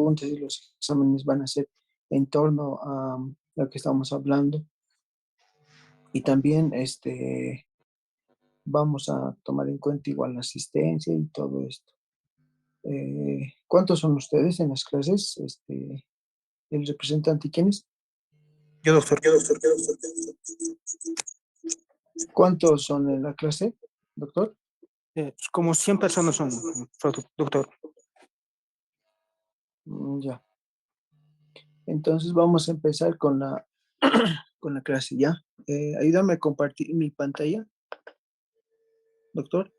preguntas y los exámenes van a ser en torno a lo que estamos hablando. Y también vamos a tomar en cuenta igual la asistencia y todo esto. ¿Cuántos son ustedes en las clases? ¿El representante quién es? Yo, doctor. ¿Cuántos son en la clase, doctor? Como 100 personas son, doctor. Ya. Entonces vamos a empezar con con la clase ya. Ayúdame a compartir mi pantalla, doctor.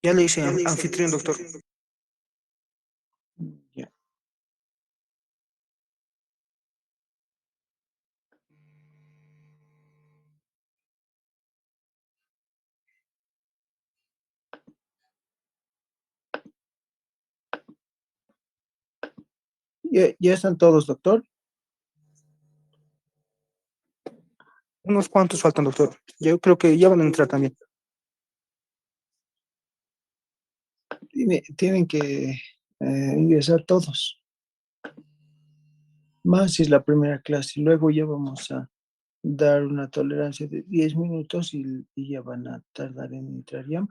Ya le hice anfitrión, doctor. Ya. Ya están todos, doctor. Unos cuantos faltan, doctor. Yo creo que ya van a entrar también. Tienen que ingresar todos. Más si es la primera clase. Luego ya vamos a dar una tolerancia de 10 minutos y ya van a tardar en entrar ya.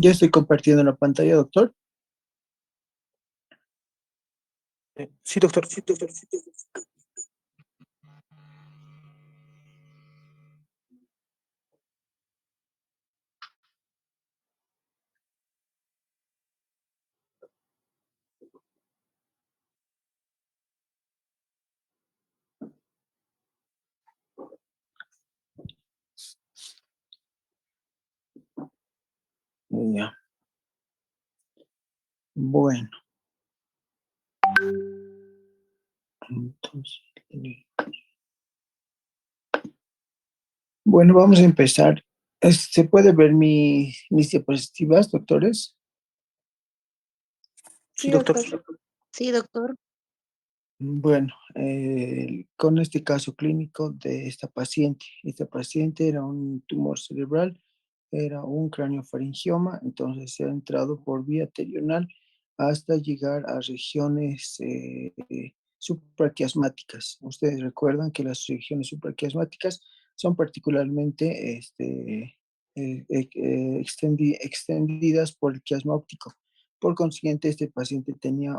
Ya estoy compartiendo la pantalla, doctor. Sí, doctor. Sí, doctor. Ya. Bueno, entonces, bueno, vamos a empezar. ¿Se puede ver mis diapositivas, doctores? Sí, Sí, doctor. doctor. Sí, doctor. Bueno, con este caso clínico de esta paciente era un tumor cerebral, era un craneofaringioma, entonces se ha entrado por vía terional hasta llegar a regiones supraquiasmáticas. Ustedes recuerdan que las regiones supraquiasmáticas son particularmente extendidas por el quiasma óptico. Por consiguiente, este paciente tenía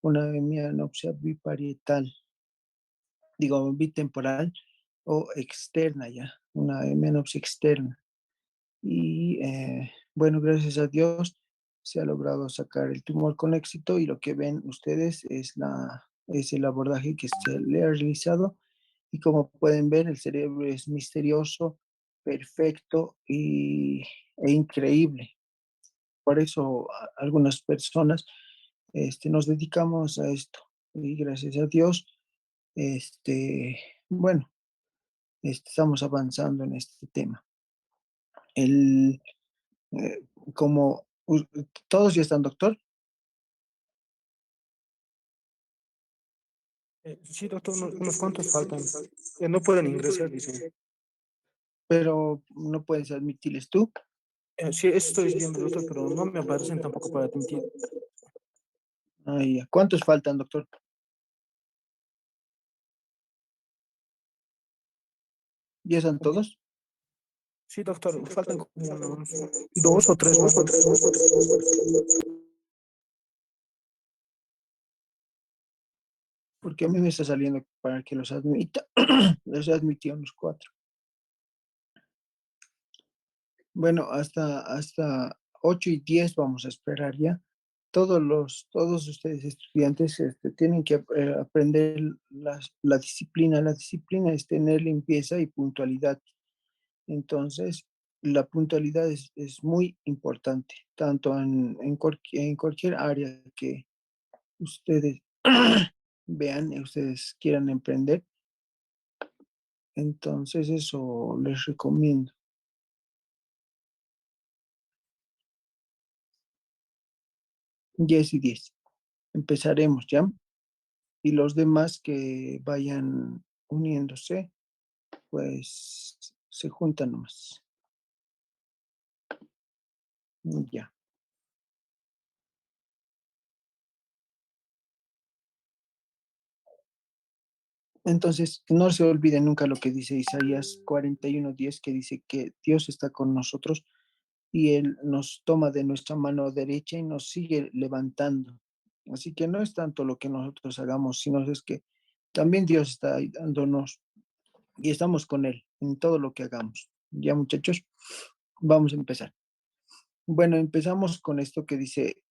una hemianopsia biparietal, digo, bitemporal o externa ya, una hemianopsia externa. Y bueno, gracias a Dios se ha logrado sacar el tumor con éxito y lo que ven ustedes es el abordaje que se le ha realizado y como pueden ver el cerebro es misterioso, perfecto e increíble. Por eso algunas personas nos dedicamos a esto y gracias a Dios, bueno, estamos avanzando en este tema. El, eh, como todos ya están, doctor, Sí, doctor, unos cuantos faltan. No pueden ingresar, dicen. pero no puedes admitirles tú. Sí, eso estoy viendo, doctor, pero no me aparecen tampoco para admitir. Ya. ¿Cuántos faltan, doctor? ¿Ya están todos? Sí, doctor, faltan como unos 2 o 3 más. Porque a mí me está saliendo para que los admita. Los admitió unos 4. Bueno, hasta 8:10 vamos a esperar ya. Todos ustedes estudiantes tienen que aprender la disciplina. La disciplina es tener limpieza y puntualidad. Entonces, la puntualidad es muy importante, tanto en cualquier área que ustedes vean, ustedes quieran emprender. Entonces, eso les recomiendo. 10:10. Empezaremos ya. Y los demás que vayan uniéndose, pues se juntan nomás. Ya. Entonces, no se olviden nunca lo que dice Isaías 41:10, que dice que Dios está con nosotros y Él nos toma de nuestra mano derecha y nos sigue levantando. Así que no es tanto lo que nosotros hagamos, sino es que también Dios está ayudándonos y estamos con Él en todo lo que hagamos. Ya, muchachos, vamos a empezar. Bueno, empezamos con esto que dice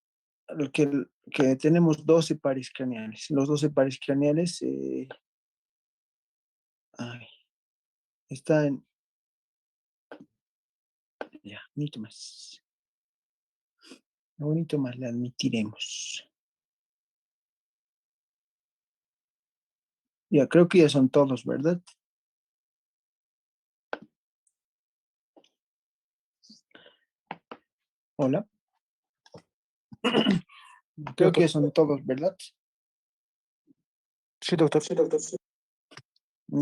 que tenemos 12 pares craneales. Los 12 pares craneales ay, están, ya, bonito más. Bonito más le admitiremos. Ya, creo que ya son todos, ¿verdad? Hola. Creo que Doctor. ya son todos, ¿verdad? Sí, doctor.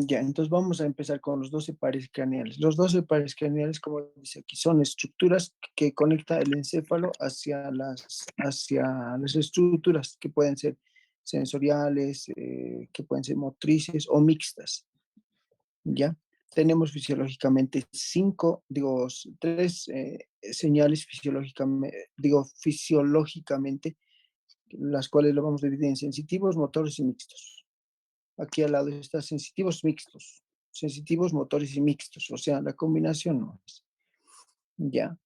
Ya, entonces vamos a empezar con los 12 pares craneales. Los 12 pares craneales, como dice aquí, son estructuras que conecta el encéfalo hacia las estructuras que pueden ser sensoriales, que pueden ser motrices o mixtas. ¿Ya? Tenemos fisiológicamente tres señales fisiológicamente, las cuales lo vamos a dividir en sensitivos, motores y mixtos. Aquí al lado está sensitivos mixtos, sensitivos, motores y mixtos, o sea, la combinación no es. Ya,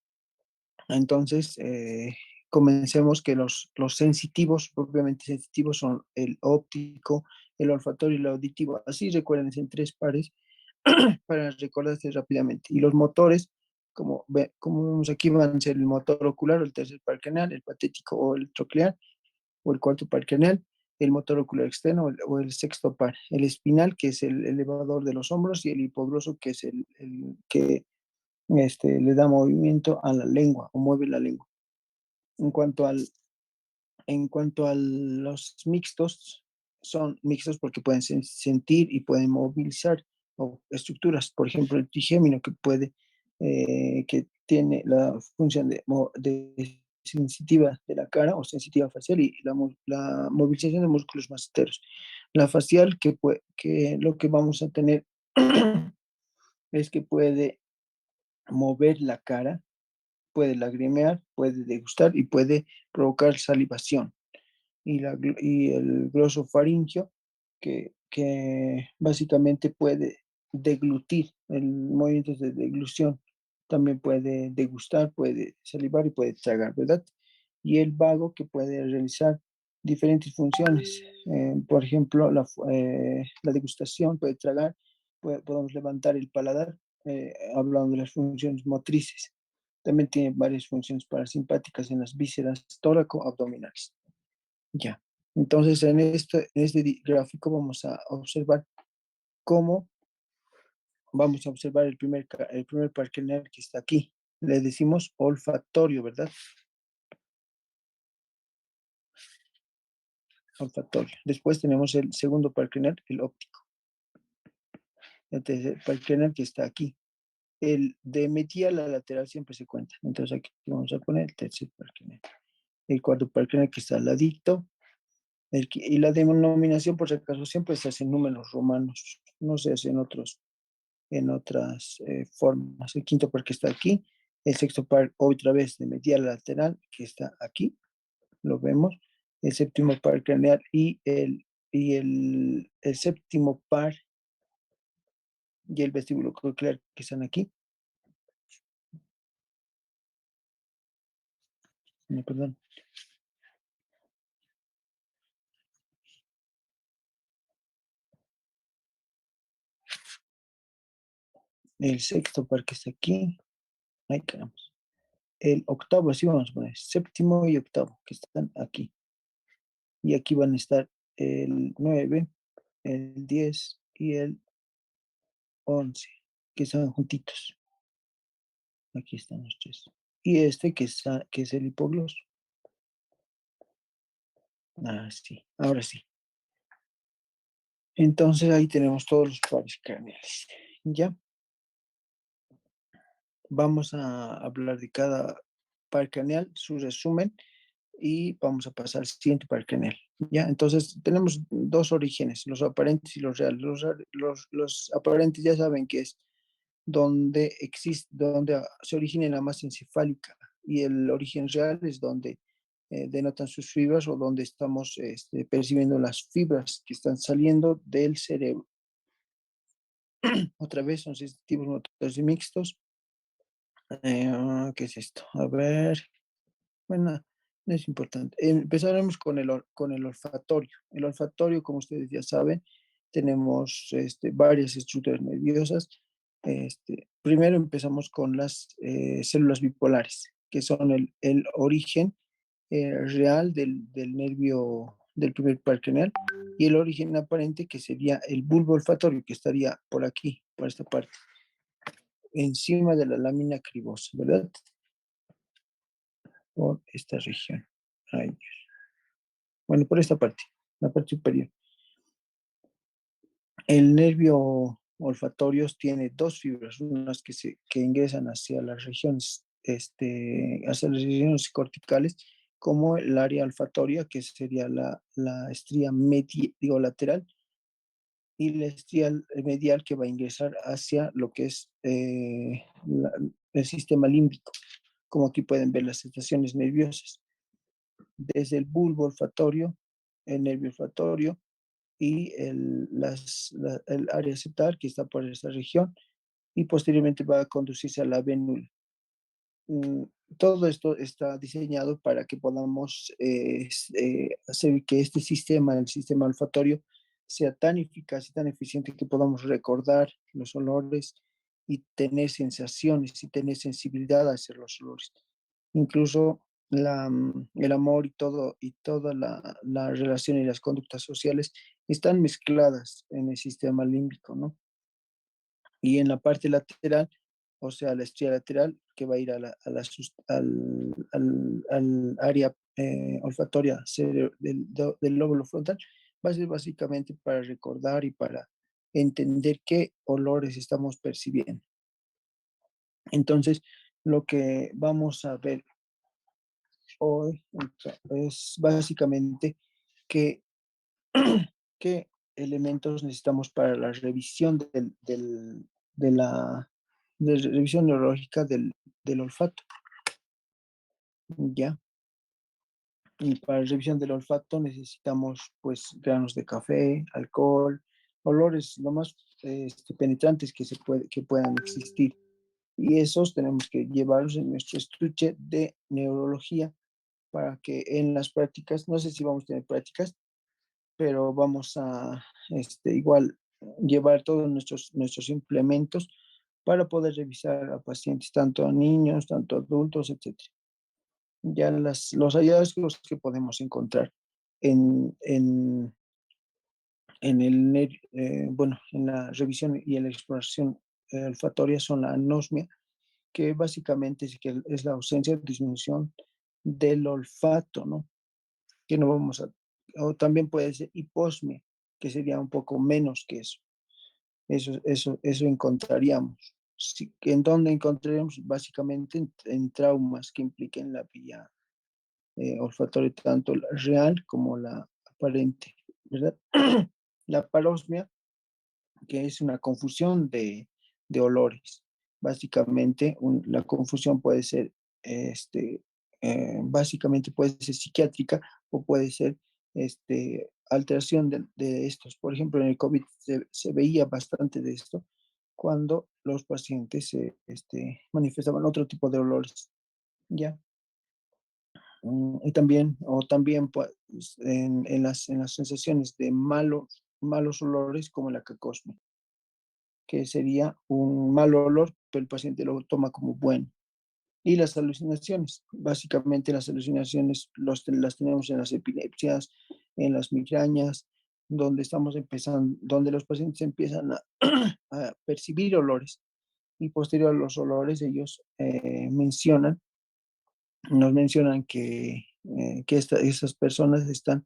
entonces comencemos que los sensitivos, propiamente sensitivos, son el óptico, el olfatorio y el auditivo. Así recuerden, en 3 pares para recordarse rápidamente. Y los motores, como vemos aquí, van a ser el motor ocular, el tercer par craneal, el patético o el troclear, o el cuarto par craneal, el motor ocular externo o el sexto par, el espinal, que es el elevador de los hombros, y el hipogloso, que es el que le da movimiento a la lengua o mueve la lengua. En cuanto al, en cuanto a los mixtos, son mixtos porque pueden sentir y pueden movilizar o estructuras, por ejemplo, el trigémino que tiene la función de sensitiva de la cara o sensitiva facial y la movilización de músculos más enteros. La facial, que lo que vamos a tener es que puede mover la cara, puede lagrimear, puede degustar y puede provocar salivación. Y el glosofaringio, que básicamente puede deglutir, el movimiento de deglución, también puede degustar, puede salivar y puede tragar, ¿verdad? Y el vago, que puede realizar diferentes funciones, por ejemplo, la degustación, puede tragar, podemos levantar el paladar, hablando de las funciones motrices. También tiene varias funciones parasimpáticas en las vísceras tóraco-abdominales. Ya. Entonces, en este gráfico cómo vamos a observar el primer parque craneal que está aquí. Le decimos olfatorio, ¿verdad? Olfatorio. Después tenemos el segundo parque craneal, el óptico. El tercer parque craneal que está aquí. El de medial a lateral siempre se cuenta. Entonces aquí vamos a poner el tercer parque craneal. El cuarto parque craneal que está al ladito. Y la denominación, por si acaso, siempre se hace en números romanos, no se hace en otros. en otras formas. El quinto par que está aquí, el sexto par otra vez de medial a lateral que está aquí, lo vemos, el séptimo par craneal y el séptimo par y el vestíbulo coclear que están aquí. No, perdón. El sexto par que está aquí. Ay, caramba. El octavo, así vamos a poner, séptimo y octavo, que están aquí. Y aquí van a estar el 9, el 10 y el 11, que están juntitos. Aquí están los tres. Y este que es el hipogloso. Ah, sí, ahora sí. Entonces ahí tenemos todos los pares craneales. Ya, vamos a hablar de cada par craneal, su resumen, y vamos a pasar al siguiente par craneal. Ya, entonces tenemos dos orígenes, los aparentes y los reales. Los aparentes ya saben que es donde existe, donde se origina la masa encefálica, y el origen real es donde denotan sus fibras o donde estamos percibiendo las fibras que están saliendo del cerebro. Otra vez son sensitivos, motores y mixtos. ¿Qué es esto? A ver, bueno, no es importante. Empezaremos con el olfatorio. El olfatorio, como ustedes ya saben, tenemos varias estructuras nerviosas. Primero empezamos con las células bipolares, que son el origen real del nervio del primer par craneal, y el origen aparente, que sería el bulbo olfatorio, que estaría por aquí, por esta parte, encima de la lámina cribosa, ¿verdad? Por esta región. Ay, bueno, por esta parte, la parte superior. El nervio olfatorio tiene dos fibras, unas que ingresan hacia las regiones, hacia las regiones corticales, como el área olfatoria, que sería la estría digo, lateral, y la estría medial, que va a ingresar hacia lo que es el sistema límbico, como aquí pueden ver las estaciones nerviosas. Desde el bulbo olfatorio, el nervio olfatorio, y el área septal, que está por esta región, y posteriormente va a conducirse a la vénula. Mm, Todo esto está diseñado para que podamos hacer que este sistema, el sistema olfatorio, sea tan eficaz y tan eficiente que podamos recordar los olores y tener sensaciones y tener sensibilidad hacia los olores. Incluso el amor y toda la relación y las conductas sociales están mezcladas en el sistema límbico, ¿no? Y en la parte lateral, o sea, la estría lateral, que va a ir al área olfatoria del lóbulo frontal, va a ser básicamente para recordar y para entender qué olores estamos percibiendo. Entonces, lo que vamos a ver hoy es básicamente qué, qué elementos necesitamos para la revisión de la de revisión neurológica del olfato, ¿ya? Y para la revisión del olfato necesitamos, pues, granos de café, alcohol, olores lo más penetrantes que puedan existir. Y esos tenemos que llevarlos en nuestro estuche de neurología para que en las prácticas, no sé si vamos a tener prácticas, pero vamos a igual llevar todos nuestros implementos para poder revisar a pacientes, tanto a niños, tanto a adultos, etcétera. Ya los hallazgos que podemos encontrar en, en, bueno, en la revisión y en la exploración olfatoria son la anosmia, que básicamente es la ausencia o disminución del olfato, ¿no? Que no vamos a, o también puede ser hiposmia, que sería un poco menos que eso. Eso encontraríamos. Sí, ¿en dónde encontraríamos? Básicamente en traumas que impliquen la vía olfatoria, tanto la real como la aparente, ¿verdad? La parosmia, que es una confusión de olores. Básicamente, la confusión puede ser, básicamente puede ser psiquiátrica o puede ser alteración de estos. Por ejemplo, en el COVID se veía bastante de esto cuando los pacientes manifestaban otro tipo de olores, ¿ya? Y también, o también pues, en las sensaciones de malos olores, como la cacosmia, que sería un mal olor, pero el paciente lo toma como bueno. Y las alucinaciones, básicamente las alucinaciones las tenemos en las epilepsias, en las migrañas, donde estamos empezando, donde los pacientes empiezan a percibir olores y posterior a los olores ellos nos mencionan que esas personas están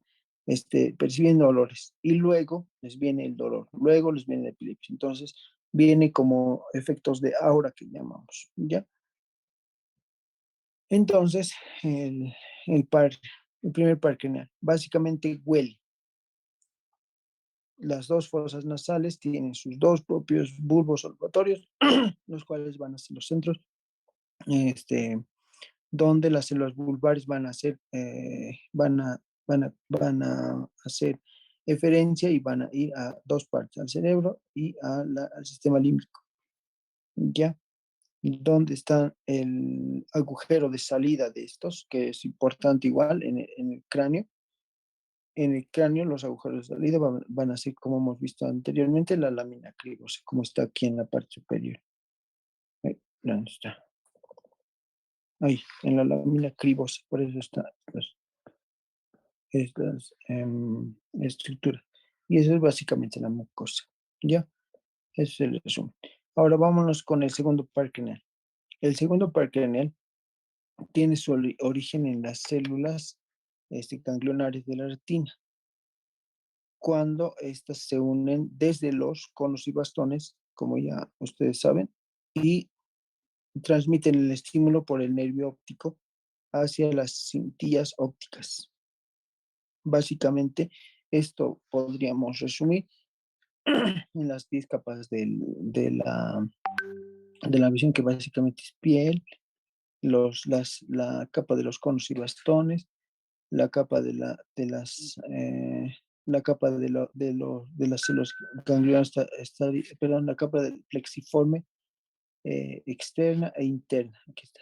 percibiendo olores y luego les viene el dolor, luego les viene la epilepsia. Entonces, viene como efectos de aura que llamamos, ¿ya? Entonces, el, el, par, el primer par craneal básicamente huele. Las dos fosas nasales tienen sus dos propios bulbos olfatorios, los cuales van a ser los centros, donde las células bulbares van a hacer, van a hacer eferencia y van a ir a dos partes, al cerebro y al sistema límbico. ¿Ya? ¿Dónde está el agujero de salida de estos? Que es importante igual en el cráneo. En el cráneo los agujeros de salida van a ser, como hemos visto anteriormente, la lámina cribosa, como está aquí en la parte superior. ¿Dónde está? Ahí, en la lámina cribosa, por eso está estas estructuras. Y eso es básicamente la mucosa. ¿Ya? Ese es el resumen. Ahora vámonos con el segundo par craneal. El segundo par craneal tiene su origen en las células ganglionares de la retina, cuando estas se unen desde los conos y bastones, como ya ustedes saben, y transmiten el estímulo por el nervio óptico hacia las cintillas ópticas. Básicamente, esto podríamos resumir en las 10 capas de la visión, que básicamente es piel, la capa de los conos y bastones, la capa la capa de las células ganglionares, perdón, la capa del plexiforme externa e interna, aquí está.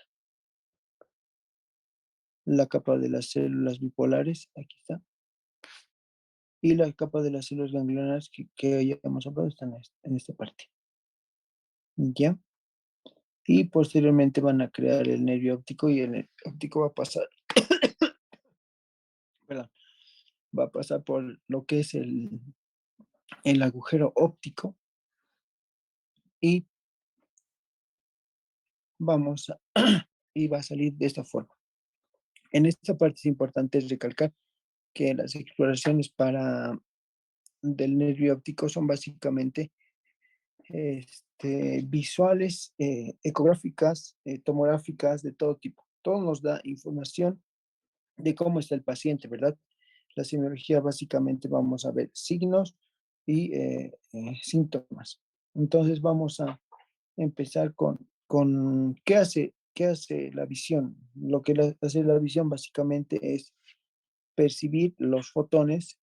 La capa de las células bipolares, aquí está. Y la capa de las células ganglionares que ya hemos hablado está en esta parte. ¿Ya? Y posteriormente van a crear el nervio óptico y el nervio óptico va a pasar, perdón, va a pasar por lo que es el agujero óptico y vamos a, y va a salir de esta forma. En esta parte es importante recalcar que las exploraciones del nervio óptico son básicamente visuales, ecográficas, tomográficas, de todo tipo. Todo nos da información de cómo está el paciente, ¿verdad? La semiología básicamente vamos a ver signos y síntomas. Entonces vamos a empezar con qué hace la visión. Lo que hace la visión básicamente es percibir los fotones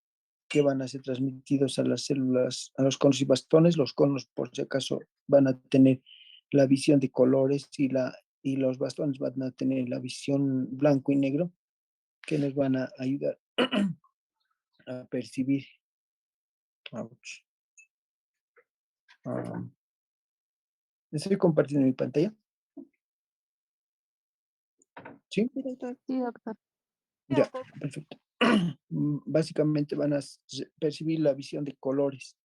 que van a ser transmitidos a las células, a los conos y bastones. Los conos, por si acaso, van a tener la visión de colores y los bastones van a tener la visión blanco y negro, que nos van a ayudar a percibir. Estoy compartiendo mi pantalla. ¿Sí? Director, sí, doctor. Ya, perfecto. Básicamente van a percibir la visión de colores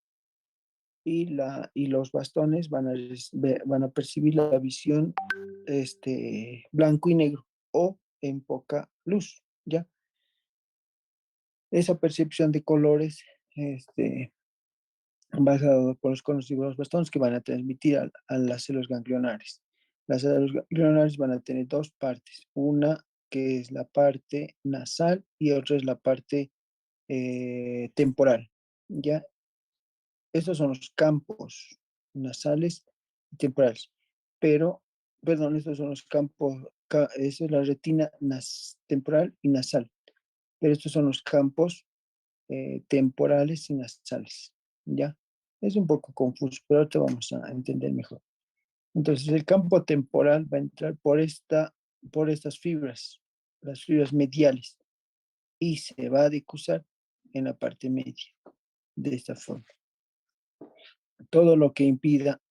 y los bastones van a percibir la visión blanco y negro o en poca luz, ¿ya? Esa percepción de colores va a ser dado por los conos y los bastones, que van a transmitir a las células ganglionares. Las células ganglionares van a tener dos partes, una que es la parte nasal y otra es la parte temporal, ¿ya? Estos son los campos nasales temporales. Pero, perdón, estos son los campos, esa es la retina temporal y nasal, pero estos son los campos temporales y nasales, ¿ya? Es un poco confuso, pero ahorita vamos a entender mejor. Entonces, el campo temporal va a entrar por estas fibras, las fibras mediales, y se va a decusar en la parte media, de esta forma. Todo lo que impida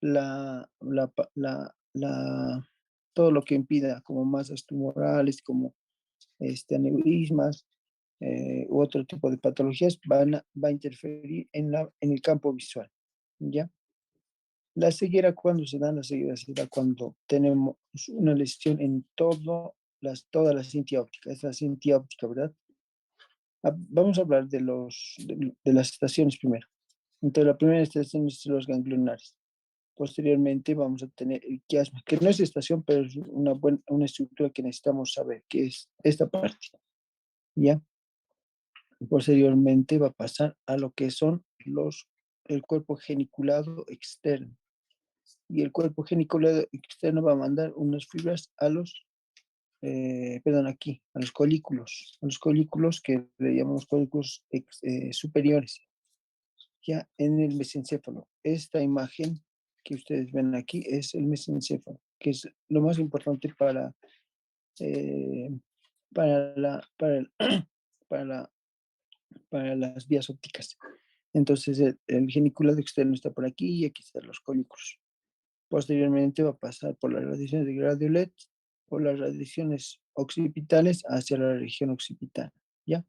la, la, todo lo que impida como masas tumorales, como aneurismas u otro tipo de patologías, va a interferir en el campo visual, ¿ya? La ceguera, ¿cuándo se da? La ceguera se da cuando tenemos una lesión en toda la cinta óptica. Es la cinta óptica, ¿verdad? Vamos a hablar de las estaciones primero. Entonces, la primera estación es los ganglionares. Posteriormente vamos a tener el quiasma, que no es estación, pero es una estructura que necesitamos saber, que es esta parte, ¿ya? Posteriormente va a pasar a lo que son el cuerpo geniculado externo. Y el cuerpo geniculado externo va a mandar unas fibras a los colículos que le llamamos colículos superiores, ya en el mesencéfalo. Esta imagen que ustedes ven aquí es el mesencéfalo, que es lo más importante eh, para, la, para, el- para, la, para las vías ópticas. Entonces, el geniculado externo está por aquí y aquí están los colículos. Posteriormente va a pasar por las radiaciones de radio LED, por las radiaciones occipitales hacia la región occipital. ¿Ya?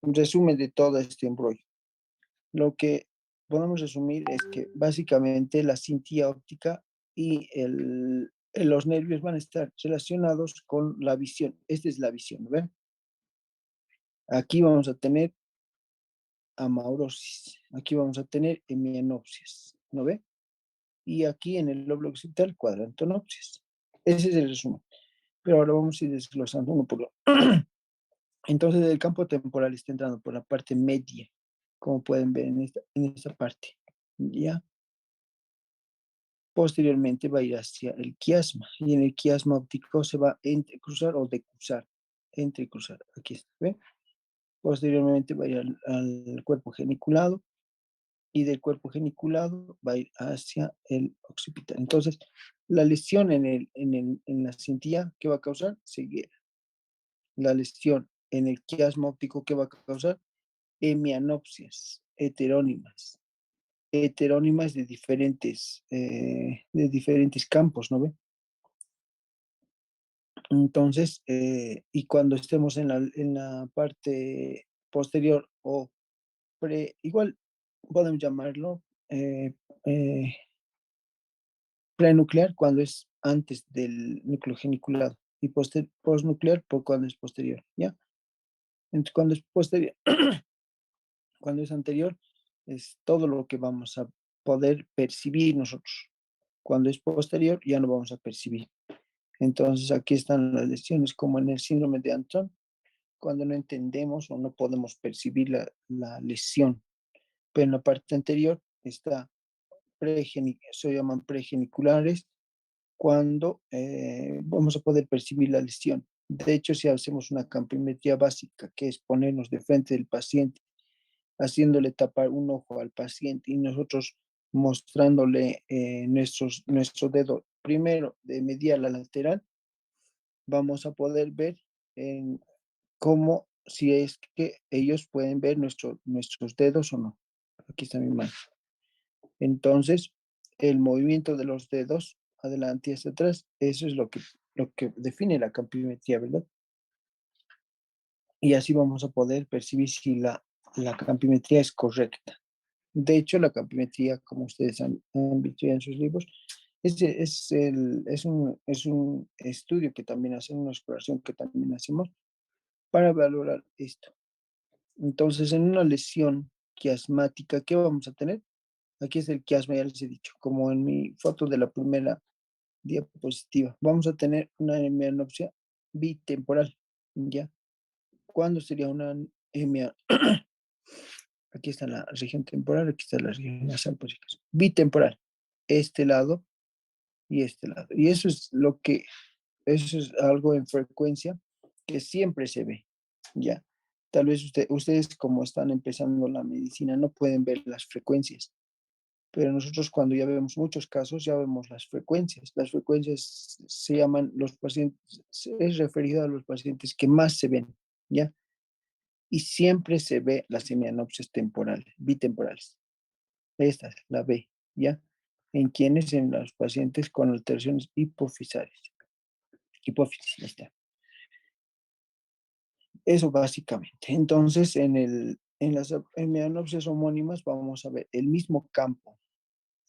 Un resumen de todo este embrollo. Lo que podemos resumir es que básicamente la cintilla óptica y los nervios van a estar relacionados con la visión. Esta es la visión, ¿ven? Aquí vamos a tener amaurosis, aquí vamos a tener hemianopsias, ¿no ve? Y aquí en el lóbulo occipital, cuadrantonopsias. Ese es el resumen. Pero ahora vamos a ir desglosando uno por uno. Entonces, el campo temporal está entrando por la parte media, como pueden ver en esta parte. ¿Ya? Posteriormente va a ir hacia el quiasma, y en el quiasma óptico se va a entrecruzar o decruzar, entrecruzar, aquí está, ¿ve? Posteriormente va a ir al cuerpo geniculado, y del cuerpo geniculado va a ir hacia el occipital. Entonces, la lesión en la cintilla, ¿qué va a causar? Ceguera. La lesión en el quiasma óptico, ¿qué va a causar? Hemianopsias heterónimas de diferentes campos, ¿no ve? Entonces, y cuando estemos en la parte posterior o igual podemos llamarlo eh, prenuclear cuando es antes del núcleo geniculado y postnuclear por cuando es posterior, ¿ya? Entonces, cuando es posterior, cuando es anterior, es todo lo que vamos a poder percibir nosotros. Cuando es posterior, ya no vamos a percibir. Entonces, aquí están las lesiones, como en el síndrome de Anton, cuando no entendemos o no podemos percibir la lesión. Pero en la parte anterior está se llaman pregeniculares, cuando vamos a poder percibir la lesión. De hecho, si hacemos una campimetría básica, que es ponernos de frente del paciente, haciéndole tapar un ojo al paciente y nosotros mostrándole nuestro dedo primero de medial a lateral, vamos a poder ver en cómo, si es que ellos pueden ver nuestros dedos o no. Aquí está mi mano. Entonces, el movimiento de los dedos adelante y hacia atrás, eso es lo que define la campimetría, ¿verdad? Y así vamos a poder percibir si la campimetría es correcta. De hecho, la campimetría, como ustedes han visto ya en sus libros, es un estudio que también hacemos, una exploración que también hacemos para valorar esto. Entonces, en una lesión quiasmática, ¿qué vamos a tener? Aquí es el quiasma, ya les he dicho, como en mi foto de la primera diapositiva. Vamos a tener una hemianopsia bitemporal, ¿ya? ¿Cuándo sería una hemia, Aquí está la región temporal, aquí está la región nasal, pues, bitemporal, este lado y este lado. Y eso es lo que, eso es algo en frecuencia que siempre se ve, ¿ya? Tal vez ustedes como están empezando la medicina no pueden ver las frecuencias, pero nosotros cuando ya vemos muchos casos ya vemos las frecuencias. Las frecuencias se llaman los pacientes, es referido a los pacientes que más se ven, ¿ya? Y siempre se ve las semianopsias temporales, bitemporales. Esta es la B, ¿ya? ¿En quiénes? En los pacientes con alteraciones hipofisales. Hipófisis, ahí está. Eso básicamente. Entonces, en las hemianopsias homónimas vamos a ver el mismo campo,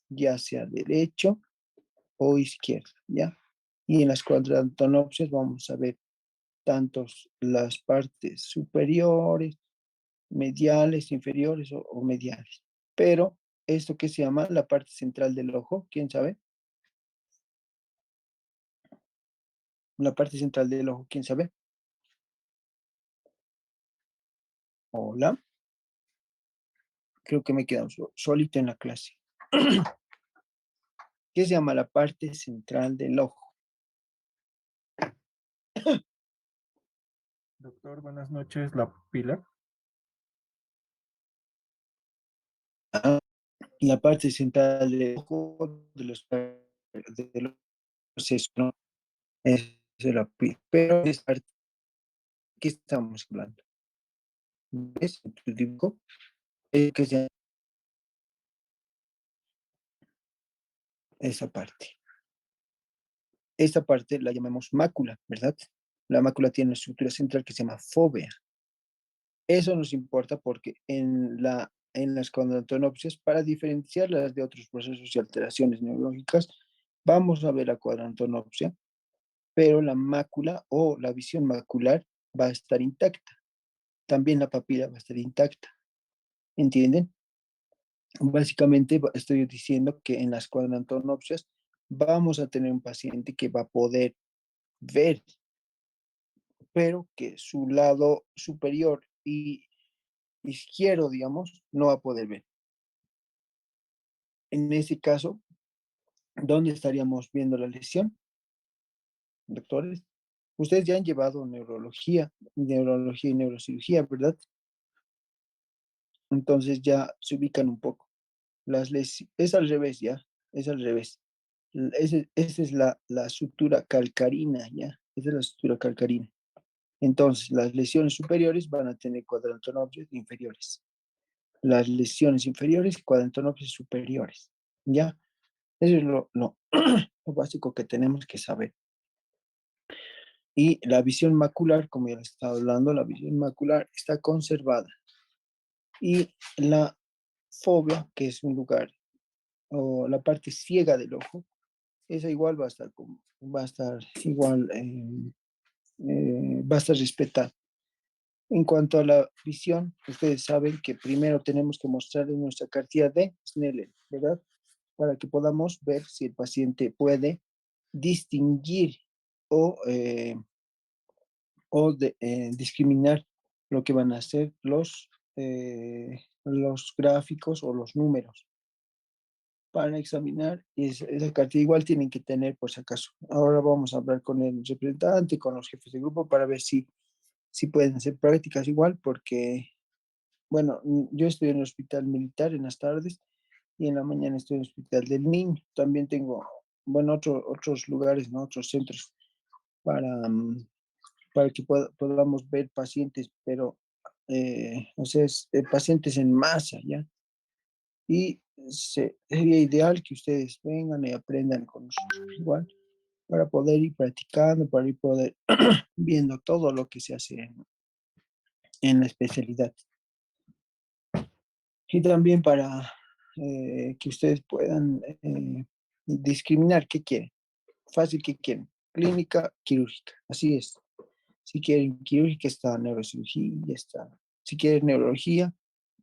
ya sea derecho o izquierdo, ¿ya? Y en las cuadrantonopsias vamos a ver tantos las partes superiores, mediales, inferiores o mediales. Pero esto que se llama la parte central del ojo, ¿quién sabe? La parte central del ojo, ¿quién sabe? Hola, creo que me he quedado solito en la clase. ¿Qué se llama la parte central del ojo? Doctor, buenas noches, la pupila. Ah, la parte central del ojo de los sesos, ¿no? Es la pero es parte que estamos hablando. ¿Ves? Te digo, que sea esa parte. Esta parte la llamamos mácula, ¿verdad? La mácula tiene una estructura central que se llama fóvea. Eso nos importa porque en las cuadrantonopsias, para diferenciarlas de otros procesos y alteraciones neurológicas, vamos a ver la cuadrantonopsia, pero la mácula o la visión macular va a estar intacta. También la papila va a estar intacta. ¿Entienden? Básicamente estoy diciendo que en las cuadrantonopsias vamos a tener un paciente que va a poder ver, pero que su lado superior y izquierdo, digamos, no va a poder ver. En ese caso, ¿dónde estaríamos viendo la lesión, doctores? Ustedes ya han llevado neurología y neurocirugía, ¿verdad? Entonces ya se ubican un poco. Es al revés, ya, es al revés. Esa es la sutura calcarina, ya, esa es la sutura calcarina. Entonces, las lesiones superiores van a tener cuadrantonopsias inferiores. Las lesiones inferiores, cuadrantonopsias superiores, ¿ya? Eso es lo básico que tenemos que saber. Y la visión macular, como ya les estaba hablando, la visión macular está conservada. Y la fóvea, que es un lugar, o la parte ciega del ojo, esa igual va a estar igual, va a estar respetada. En cuanto a la visión, ustedes saben que primero tenemos que mostrar nuestra cartilla de Snellen, ¿verdad? Para que podamos ver si el paciente puede distinguir o discriminar lo que van a ser los gráficos o los números para examinar esa carta. Igual tienen que tener, por si acaso. Ahora vamos a hablar con el representante, con los jefes de grupo para ver si pueden hacer prácticas igual, porque, bueno, yo estoy en el hospital militar en las tardes y en la mañana estoy en el hospital del niño. También tengo, bueno, otros lugares, ¿no? Otros centros para, para que podamos ver pacientes, pero, o sea, pacientes en masa, ¿ya? Y sería ideal que ustedes vengan y aprendan con nosotros igual, para poder ir practicando, para ir poder viendo todo lo que se hace en la especialidad. Y también para que ustedes puedan discriminar qué quieren. Fácil, qué quieren. Clínica, quirúrgica. Así es. Si quieren quirúrgica, está neurocirugía, ya está. Si quieren neurología,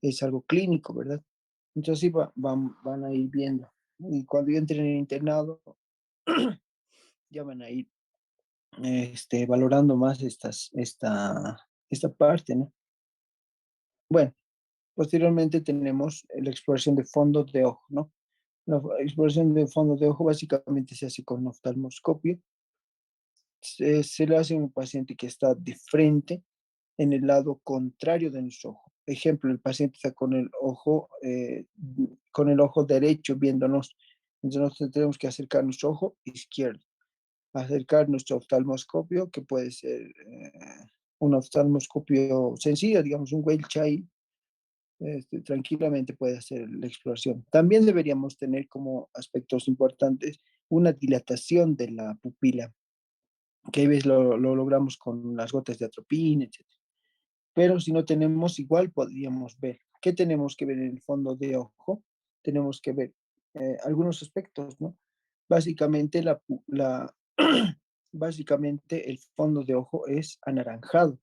es algo clínico, ¿verdad? Entonces sí, van a ir viendo. Y cuando ya entren en internado, ya van a ir valorando más esta parte, ¿no? Bueno, Posteriormente tenemos la exploración de fondo de ojo, ¿no? La exploración de fondo de ojo básicamente se hace con oftalmoscopio. Se le hace a un paciente que está de frente en el lado contrario de nuestro ojo. Ejemplo, el paciente está con el ojo derecho viéndonos. Entonces nosotros tenemos que acercar nuestro ojo izquierdo, acercar nuestro oftalmoscopio, que puede ser un oftalmoscopio sencillo, digamos un Wellchild, tranquilamente puede hacer la exploración. También deberíamos tener como aspectos importantes una dilatación de la pupila, que a veces lo logramos con las gotas de atropina, etc. Pero si no tenemos, igual podríamos ver. ¿Qué tenemos que ver en el fondo de ojo? Tenemos que ver algunos aspectos, ¿no? Básicamente, básicamente el fondo de ojo es anaranjado.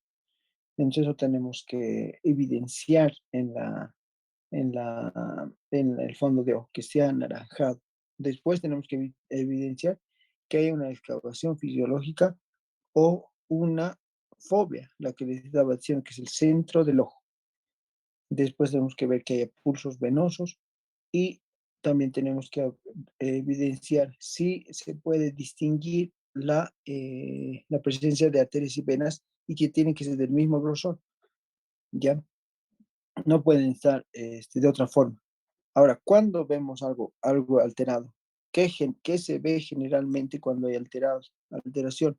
Entonces eso tenemos que evidenciar en el fondo de ojo, que sea anaranjado. Después tenemos que evidenciar que hay una excavación fisiológica o una fobia, la que les estaba diciendo, que es el centro del ojo. Después tenemos que ver que haya pulsos venosos y también tenemos que evidenciar si se puede distinguir la presencia de arterias y venas y que tienen que ser del mismo grosor, ¿ya? No pueden estar de otra forma. Ahora, ¿cuándo vemos algo alterado? ¿Qué se ve generalmente cuando hay alteración?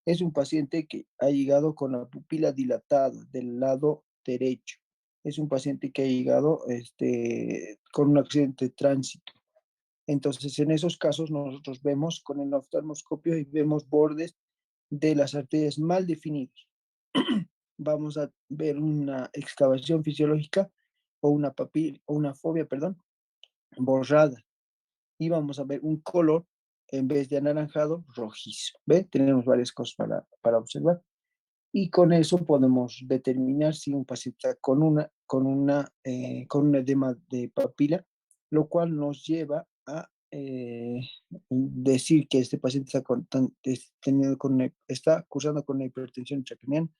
Es un paciente que ha llegado con la pupila dilatada del lado derecho. Es un paciente que ha llegado con un accidente de tránsito. Entonces, en esos casos, nosotros vemos con el oftalmoscopio y vemos bordes de las arterias mal definidos. Vamos a ver una excavación fisiológica o o una fobia, perdón, borrada. Y vamos a ver un color, en vez de anaranjado, rojizo. ¿Ve? Tenemos varias cosas para observar. Y con eso podemos determinar si un paciente está con un edema de papila, lo cual nos lleva a decir que este paciente está cursando con una hipertensión intracraniana.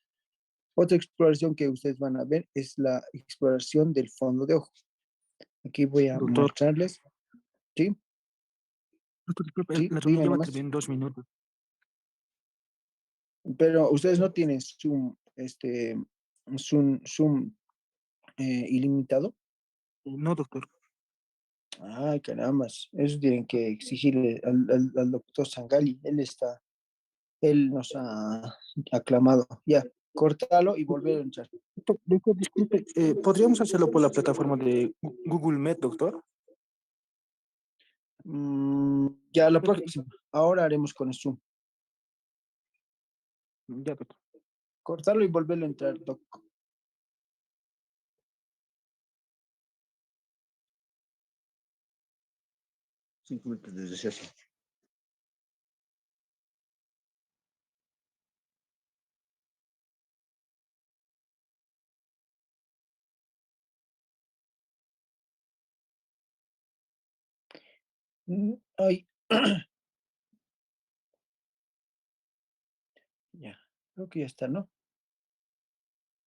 Otra exploración que ustedes van a ver es la exploración del fondo de ojo. Aquí voy a Doctor, mostrarles. Sí, doctor, disculpe, sí, la reunión dime ya va a nomás. terminar en 2 minutos. Pero ustedes no tienen Zoom ilimitado. No, doctor. Ay, carambas, eso tienen que exigirle al doctor Sangali. Él nos ha aclamado. Ya, cortalo y volver a entrar. Doctor, disculpe, ¿podríamos hacerlo por la plataforma de Google Meet, doctor? Ya, la Es que, próxima. Ahora haremos con Zoom. ya, doctor. Cortarlo y volverlo a entrar, doc. 5 minutos desde César. Ay, ya, creo que ya está, ¿no?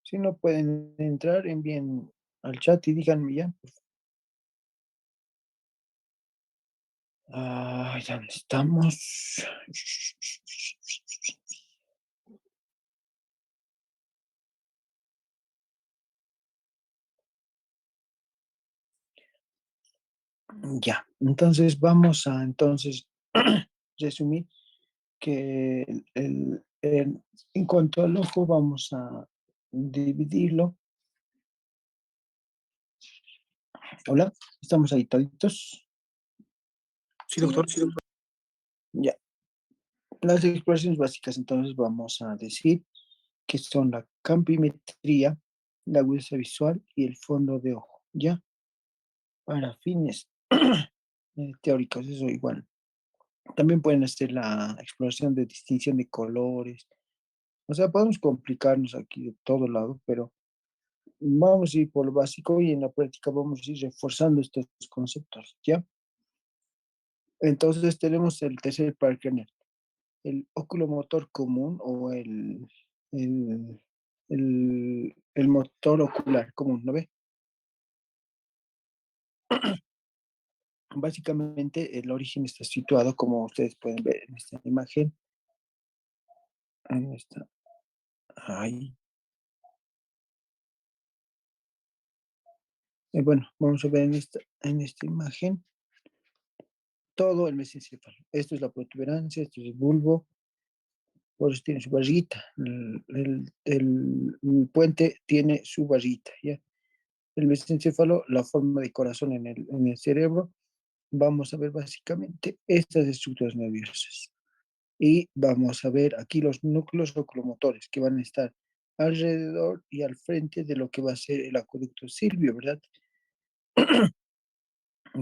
Si no pueden entrar, envíen al chat y díganme ya. Ay, ¿dónde estamos? Ya, entonces vamos a resumir que en cuanto al ojo vamos a dividirlo. Hola, estamos ahí toditos. Sí, doctor. Ya, las expresiones básicas entonces vamos a decir que son la campimetría, la agudeza visual y el fondo de ojo, ¿ya? Para fines teóricos, eso igual. También pueden hacer la exploración de distinción de colores. O sea, podemos complicarnos aquí de todo lado, pero vamos a ir por lo básico y en la práctica vamos a ir reforzando estos conceptos, ¿ya? Entonces tenemos el tercer par craneal, el oculomotor común o el motor ocular común, ¿no ve? Básicamente, el origen está situado, como ustedes pueden ver en esta imagen. En esta, ahí. Bueno, vamos a ver en esta imagen todo el mesencéfalo. Esto es la protuberancia, esto es el bulbo, por eso tiene su barriguita. El puente tiene su barriguita, ¿ya? El mesencéfalo, la forma de corazón en el cerebro. Vamos a ver básicamente estas estructuras nerviosas. Y vamos a ver aquí los núcleos oculomotores que van a estar alrededor y al frente de lo que va a ser el acueducto silvio, ¿verdad?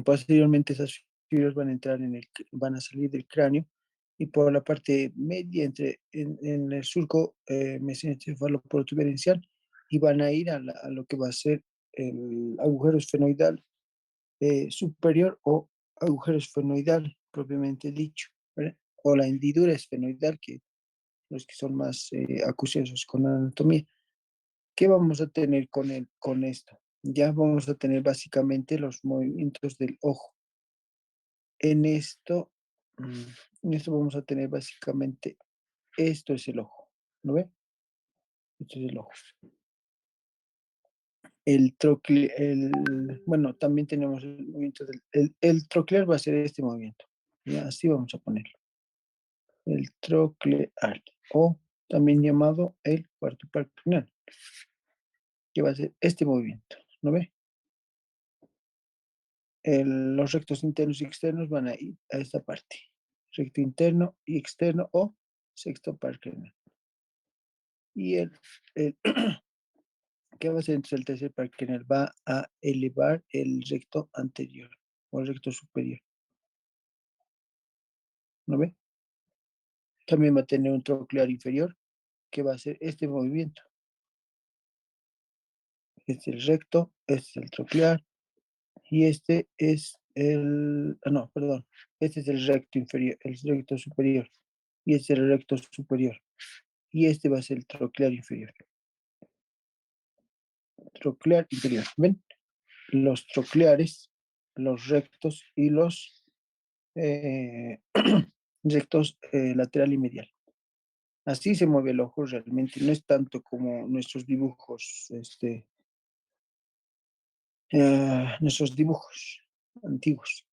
Posteriormente esas fibras van a entrar van a salir del cráneo y por la parte media en el surco mesencefaloprotuberencial y van a ir a lo que va a ser el agujero esfenoidal superior o agujero esfenoidal propiamente dicho, ¿verdad? O la hendidura esfenoidal, que los que son más acuciosos con la anatomía. ¿Qué vamos a tener con esto? Ya vamos a tener básicamente los movimientos del ojo. En esto, en esto vamos a tener básicamente, esto es el ojo, ¿no ve? Esto es el ojo. Bueno, también tenemos el movimiento el troclear va a ser este movimiento. Ya, así vamos a ponerlo. El troclear, o también llamado el cuarto par craneal, que va a ser este movimiento, ¿no ve? Los rectos internos y externos van a ir a esta parte. Recto interno y externo o sexto par craneal. Y el ¿qué va a hacer entonces el tercer par craneal? Va a elevar el recto anterior o el recto superior, ¿no ve? También va a tener un troclear inferior que va a hacer este movimiento. Este es el recto, este es el troclear y este es no, perdón, este es el recto inferior, el recto superior y este es el recto superior y este va a ser el troclear inferior. Troclear inferior, ¿ven? Los trocleares, los rectos y los eh, rectos lateral y medial. Así se mueve el ojo realmente, no es tanto como nuestros dibujos antiguos.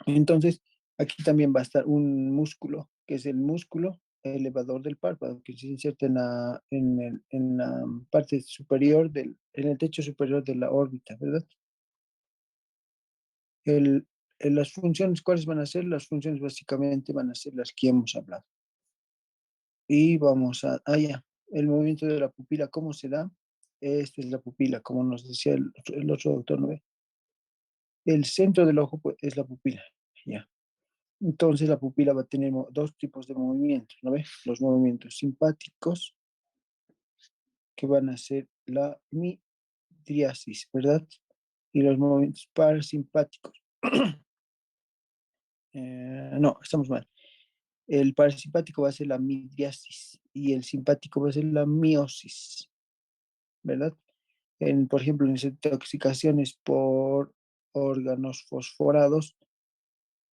Entonces, aquí también va a estar un músculo, que es el músculo elevador del párpado, que se inserta en la parte superior en el techo superior de la órbita, ¿verdad? Las funciones, ¿cuáles van a ser? Las funciones básicamente van a ser las que hemos hablado. Y vamos ya, el movimiento de la pupila, ¿cómo se da? Esta es la pupila, como nos decía el otro doctor, ¿no ve? El centro del ojo pues, es la pupila, ya. Entonces la pupila va a tener dos tipos de movimientos, ¿no ve? Los movimientos simpáticos, que van a ser la midriasis, ¿verdad? Y los movimientos parasimpáticos. No, estamos mal. El parasimpático va a ser la midriasis y el simpático va a ser la miosis, ¿verdad? Por ejemplo, en intoxicaciones por órganos fosforados,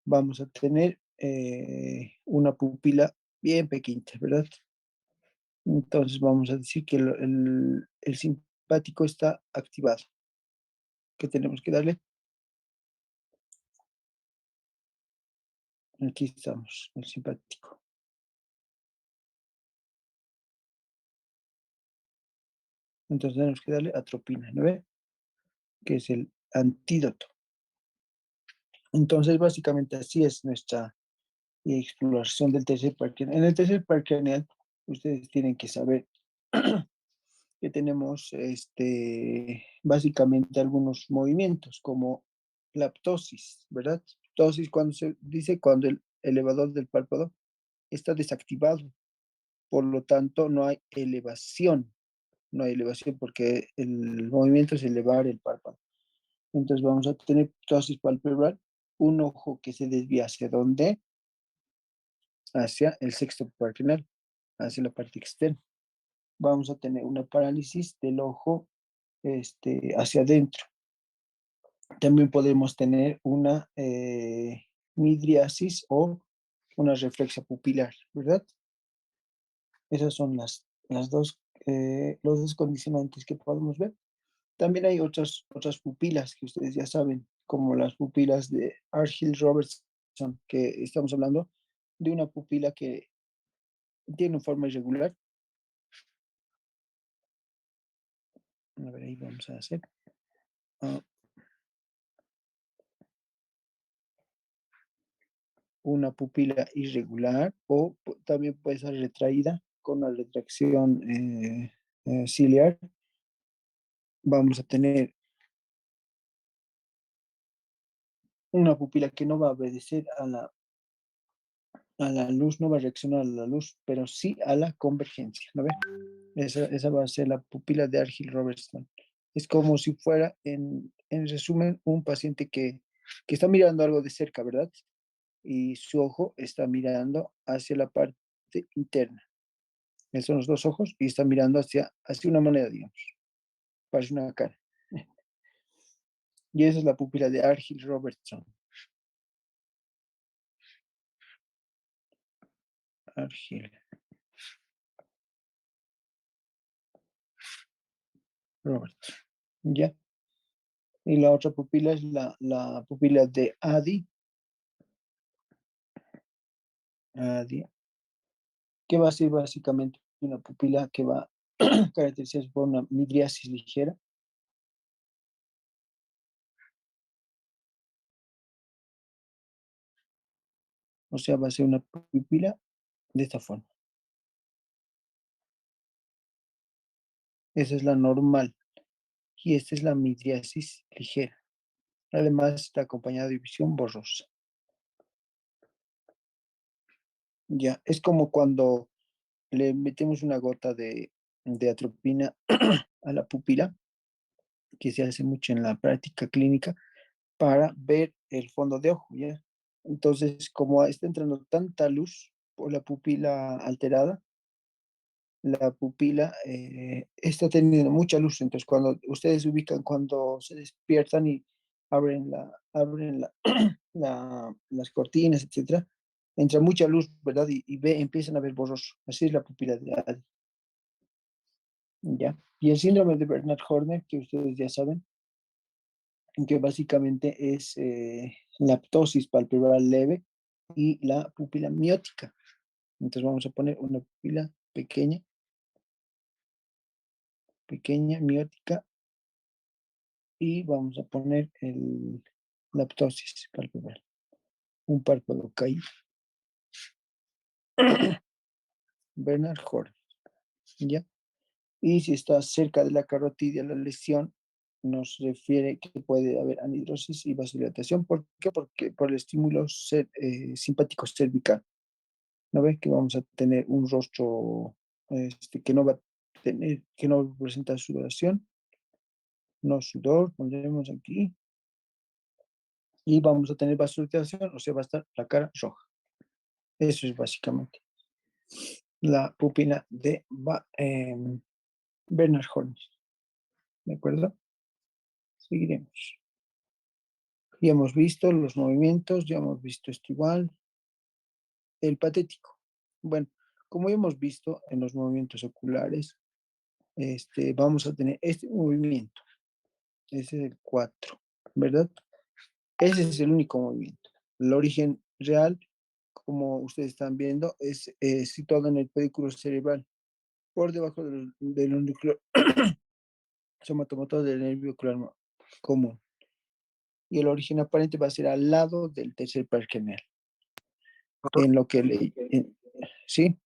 vamos a tener una pupila bien pequeñita, ¿verdad? Entonces vamos a decir que el simpático está activado. ¿Qué tenemos que darle? Aquí estamos, el simpático. Entonces tenemos que darle atropina, ¿no ve? Que es el antídoto. Entonces, básicamente así es nuestra exploración del tercer par craneal. En el tercer par craneal, ustedes tienen que saber que tenemos básicamente algunos movimientos como la ptosis, ¿verdad? Ptosis cuando se dice cuando el elevador del párpado está desactivado, por lo tanto no hay elevación porque el movimiento es elevar el párpado. Entonces vamos a tener ptosis palpebral, un ojo que se desvía hacia dónde, hacia el sexto par craneal, hacia la parte externa. Vamos a tener una parálisis del ojo hacia adentro, También podemos tener una midriasis o una reflexia pupilar, ¿verdad? Esas son los dos condicionantes que podemos ver. También hay otras pupilas que ustedes ya saben, como las pupilas de Argyll-Robertson, que estamos hablando de una pupila que tiene una forma irregular. A ver, ahí vamos a hacer. ah, una pupila irregular o también puede ser retraída con una retracción ciliar. Vamos a tener una pupila que no va a obedecer a la luz, no va a reaccionar a la luz, pero sí a la convergencia, ¿no ve? Esa va a ser la pupila de Argyll-Robertson. Es como si fuera, en resumen, un paciente que está mirando algo de cerca, ¿verdad? Y su ojo está mirando hacia la parte interna. Esos son los dos ojos y está mirando hacia una moneda, digamos. Parece una cara. Y esa es la pupila de Argyll-Robertson. Argyll-Robertson. ¿Ya? Y la otra pupila es la pupila de Adi, que va a ser básicamente una pupila que va a caracterizarse por una midriasis ligera. O sea, va a ser una pupila de esta forma. Esa es la normal. Y esta es la midriasis ligera. Además, está acompañada de visión borrosa. Ya, es como cuando le metemos una gota de atropina a la pupila, que se hace mucho en la práctica clínica, para ver el fondo de ojo, ¿ya? Entonces, como está entrando tanta luz por la pupila alterada, la pupila está teniendo mucha luz. Entonces, cuando ustedes ubican, cuando se despiertan y abren las cortinas, etcétera, entra mucha luz, ¿verdad? Empiezan a ver borroso. Así es la pupila de Adi, ¿ya? Y el síndrome de Bernard Horner, que ustedes ya saben, que básicamente es la ptosis palpebral leve y la pupila miótica. Entonces vamos a poner una pupila pequeña, miótica, y vamos a poner la ptosis palpebral, un párpado caído. Bernard Horner, ¿ya? Y si está cerca de la carotidia la lesión, nos refiere que puede haber anhidrosis y vasodilatación. ¿Por qué? Porque por el estímulo simpático cervical. ¿No ves que vamos a tener un rostro que no va a tener, que no presenta sudoración, no sudor, pondremos aquí, y vamos a tener vasodilatación, o sea, va a estar la cara roja. Eso es básicamente la pupila de Bernard Horner. ¿De acuerdo? Seguiremos. Ya hemos visto los movimientos, ya hemos visto esto igual. El patético. Bueno, como ya hemos visto en los movimientos oculares, vamos a tener este movimiento. Ese es el 4, ¿verdad? Ese es el único movimiento. El origen real, como ustedes están viendo, es situado en el pedículo cerebral, por debajo del núcleo somatomotor del nervio ocular común. Y el origen aparente va a ser al lado del tercer par genial. Doctor, En lo que le... ¿Sí?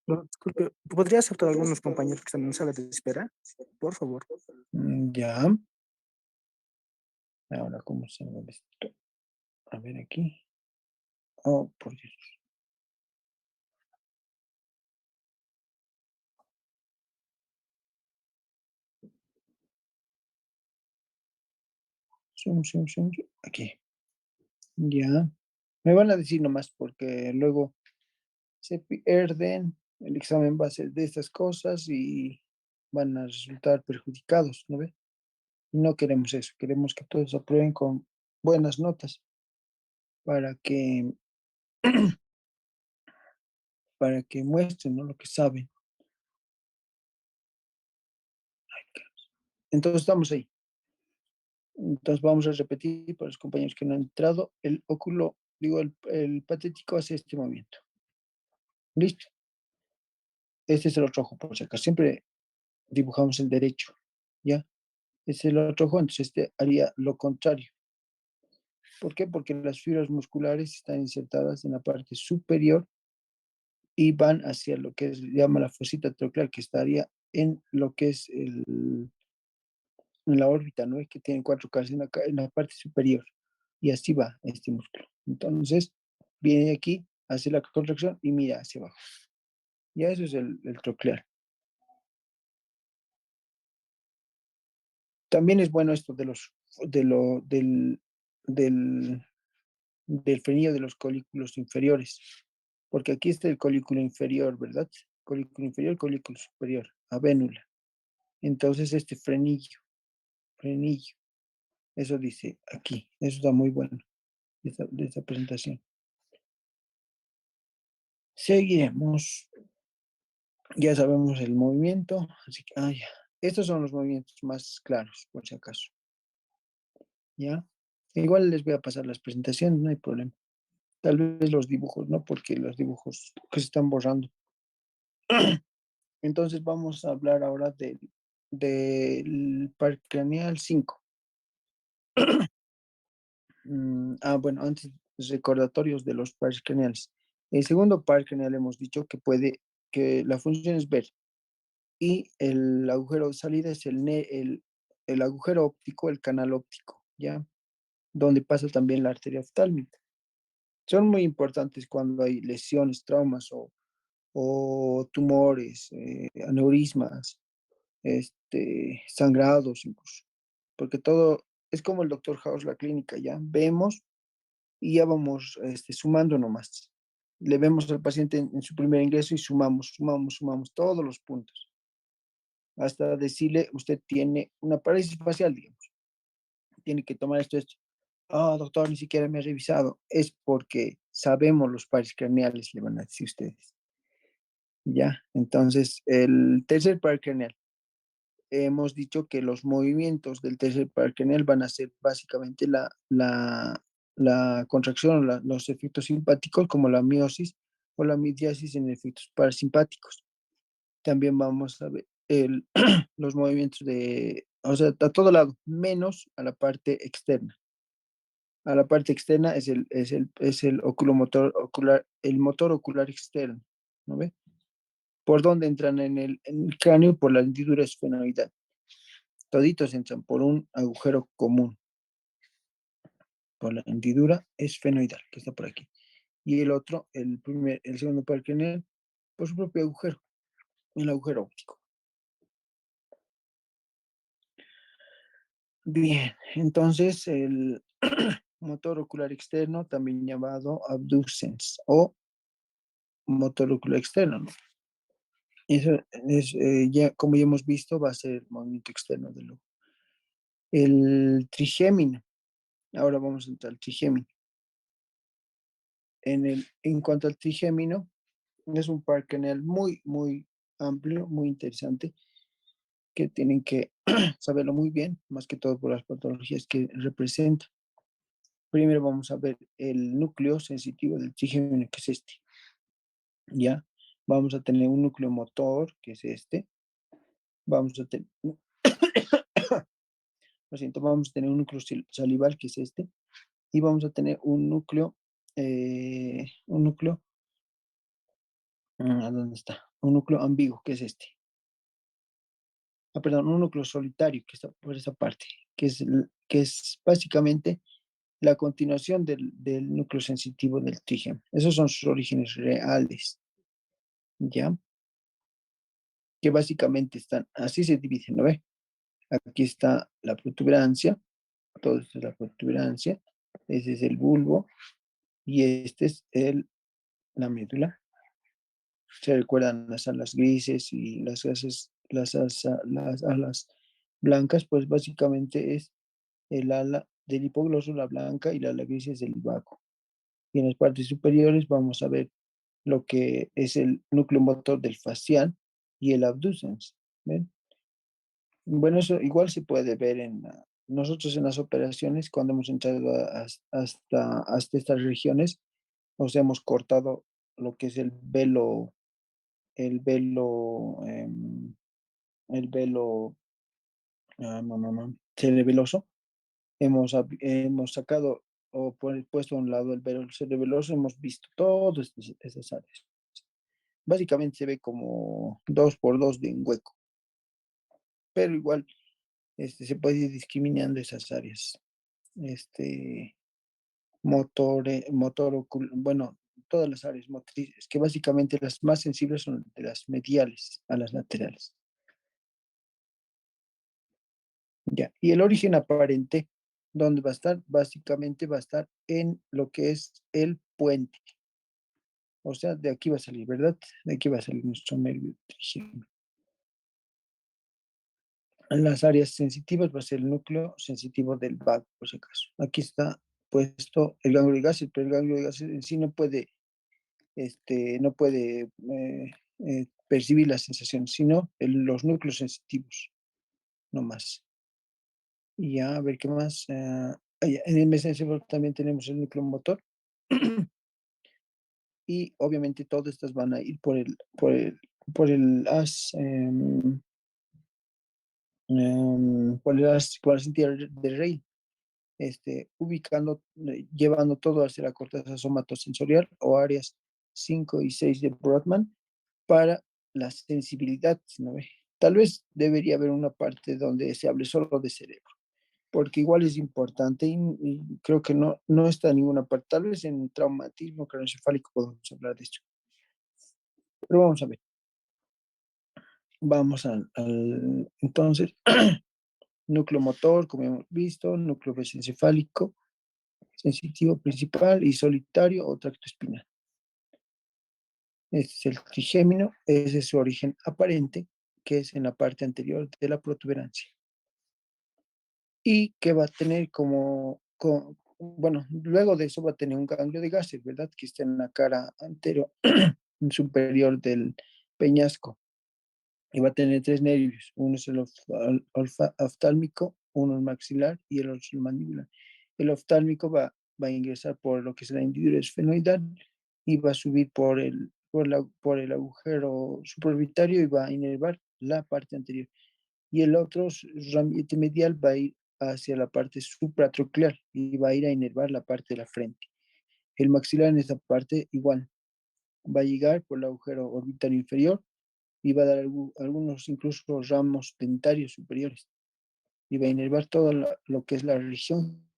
no, disculpe, ¿podría aceptar a algunos compañeros que están en sala de espera? Por favor. Ya. Ahora, ¿cómo se llama esto? A ver aquí. Oh, por Dios. Zoom. Aquí. Ya. Me van a decir nomás porque luego se pierden. El examen va a ser de estas cosas y van a resultar perjudicados, ¿no ve? Y no queremos eso, queremos que todos aprueben con buenas notas para que, para que muestren, ¿no?, lo que saben. Entonces estamos ahí. Entonces vamos a repetir para los compañeros que no han entrado. El óculo, digo, el patético hace este movimiento. ¿Listo? Este es el otro ojo, por si acaso. Siempre dibujamos el derecho, ¿ya? Este es el otro ojo, entonces este haría lo contrario. ¿Por qué? Porque las fibras musculares están insertadas en la parte superior y van hacia lo que se llama la fosita troclear, que estaría en lo que es en la órbita, ¿no? Es que tiene cuatro caras en la parte superior. Y así va este músculo. Entonces, viene aquí, hace la contracción y mira hacia abajo. Ya eso es el troclear. También es bueno esto de los, de lo, del, del frenillo de los colículos inferiores, porque aquí está el colículo inferior, ¿verdad? Colículo inferior, colículo superior, avénula. Entonces este frenillo, eso dice aquí, eso está muy bueno de esta presentación. Seguiremos, ya sabemos el movimiento, así que, ya. Estos son los movimientos más claros, por si acaso, ¿ya? Igual les voy a pasar las presentaciones, no hay problema. Tal vez los dibujos, ¿no? Porque los dibujos que se están borrando. Entonces vamos a hablar ahora del par craneal 5. Bueno, antes recordatorios de los pares craneales. El segundo par craneal hemos dicho que la función es ver y el agujero de salida es el agujero óptico, el canal óptico, ¿ya? Donde pasa también la arteria oftálmica. Son muy importantes cuando hay lesiones, traumas o tumores, aneurismas, sangrados incluso, porque todo es como el doctor House, la clínica, ya vemos y ya vamos sumando nomás. Le vemos al paciente en su primer ingreso y sumamos todos los puntos, hasta decirle, usted tiene una parálisis facial, digamos, tiene que tomar esto. Ah, doctor, ni siquiera me ha revisado. Es porque sabemos los pares craneales, le van a decir ustedes. Ya, entonces, el tercer par craneal. Hemos dicho que los movimientos del tercer par craneal van a ser básicamente la contracción, los efectos simpáticos como la miosis o la midiasis en efectos parasimpáticos. También vamos a ver los movimientos o sea, a todo lado, menos a la parte externa. A la parte externa es el ocular, el motor ocular externo, ¿no ve? ¿Por dónde entran en el cráneo? Por la hendidura esfenoidal. Toditos entran por un agujero común, por la hendidura esfenoidal, que está por aquí. Y el otro, el segundo par craneal, por su propio agujero, el agujero óptico. Bien, entonces el motor ocular externo, también llamado abducens o motor ocular externo, ¿no? Eso es, ya, como ya hemos visto, va a ser el movimiento externo del ojo. El trigémino, ahora vamos a entrar al trigémino. En cuanto al trigémino, es un par craneal muy, muy amplio, muy interesante, que tienen que saberlo muy bien, más que todo por las patologías que representa. Primero vamos a ver el núcleo sensitivo del trigémino, que es este, ¿ya? Vamos a tener un núcleo motor, que es este. Vamos a tener, lo siento, vamos a tener un núcleo salival, que es este. Y vamos a tener ¿dónde está? Un núcleo ambiguo, que es este. Perdón, un núcleo solitario, que está por esa parte, que es básicamente la continuación del núcleo sensitivo del trígeno. Esos son sus orígenes reales, ¿ya? Que básicamente así se dividen, ¿no ve? Aquí está la protuberancia, todo esto es la protuberancia, ese es el bulbo y este es la médula. Se recuerdan las alas grises y las alas blancas, pues básicamente es el ala del hipogloso, la blanca, y la ala gris es el vago. Y en las partes superiores vamos a ver lo que es el núcleo motor del facial y el abducens. ¿Ven? Bueno, eso igual se puede ver nosotros en las operaciones cuando hemos entrado hasta estas regiones, nos hemos cortado lo que es el velo, el velo, no, no, no, cerebeloso. Hemos sacado o puesto a un lado el velo cerebeloso, hemos visto todas esas áreas. Básicamente se ve como dos por dos de un hueco, pero igual se puede ir discriminando esas áreas. Este, bueno, todas las áreas motrices, que básicamente las más sensibles son de las mediales a las laterales. Ya. Y el origen aparente, ¿dónde va a estar? Básicamente va a estar en lo que es el puente. O sea, de aquí va a salir, ¿verdad? De aquí va a salir nuestro nervio trigémino. En las áreas sensitivas va a ser el núcleo sensitivo del vago, por si acaso. Aquí está puesto el ganglio de gases, pero el ganglio de gases en sí no puede percibir las sensaciones, sino los núcleos sensitivos, no más. Y ya, a ver qué más. En el mesencéfalo también tenemos el núcleo motor. Y obviamente todas estas van a ir por el haz, por la cintura de Rey, llevando todo hacia la corteza somatosensorial o áreas 5 y 6 de Brodmann para la sensibilidad, ¿no ve? Tal vez debería haber una parte donde se hable solo de cerebro, porque igual es importante y creo que no está en ninguna parte. Tal vez en traumatismo craneoencefálico podemos hablar de esto. Pero vamos a ver. Vamos entonces, núcleo motor, como hemos visto, núcleo mesencefálico, sensitivo principal y solitario o tracto espinal. Este es el trigémino, ese es su origen aparente, que es en la parte anterior de la protuberancia. Y que va a tener bueno, luego de eso va a tener un ganglio de gases, ¿verdad? Que está en la cara anterior, superior del peñasco. Y va a tener tres nervios. Uno es el oftálmico, uno el maxilar y el otro el mandibular. El oftálmico va a ingresar por lo que es la hendidura esfenoidal y va a subir por el agujero supraorbitario y va a inervar la parte anterior. Y el otro ramillete medial va a ir hacia la parte supratronclear y va a ir a inervar la parte de la frente. El maxilar en esta parte igual va a llegar por el agujero orbitario inferior y va a dar algunos incluso ramos dentarios superiores y va a inervar todo lo que es la región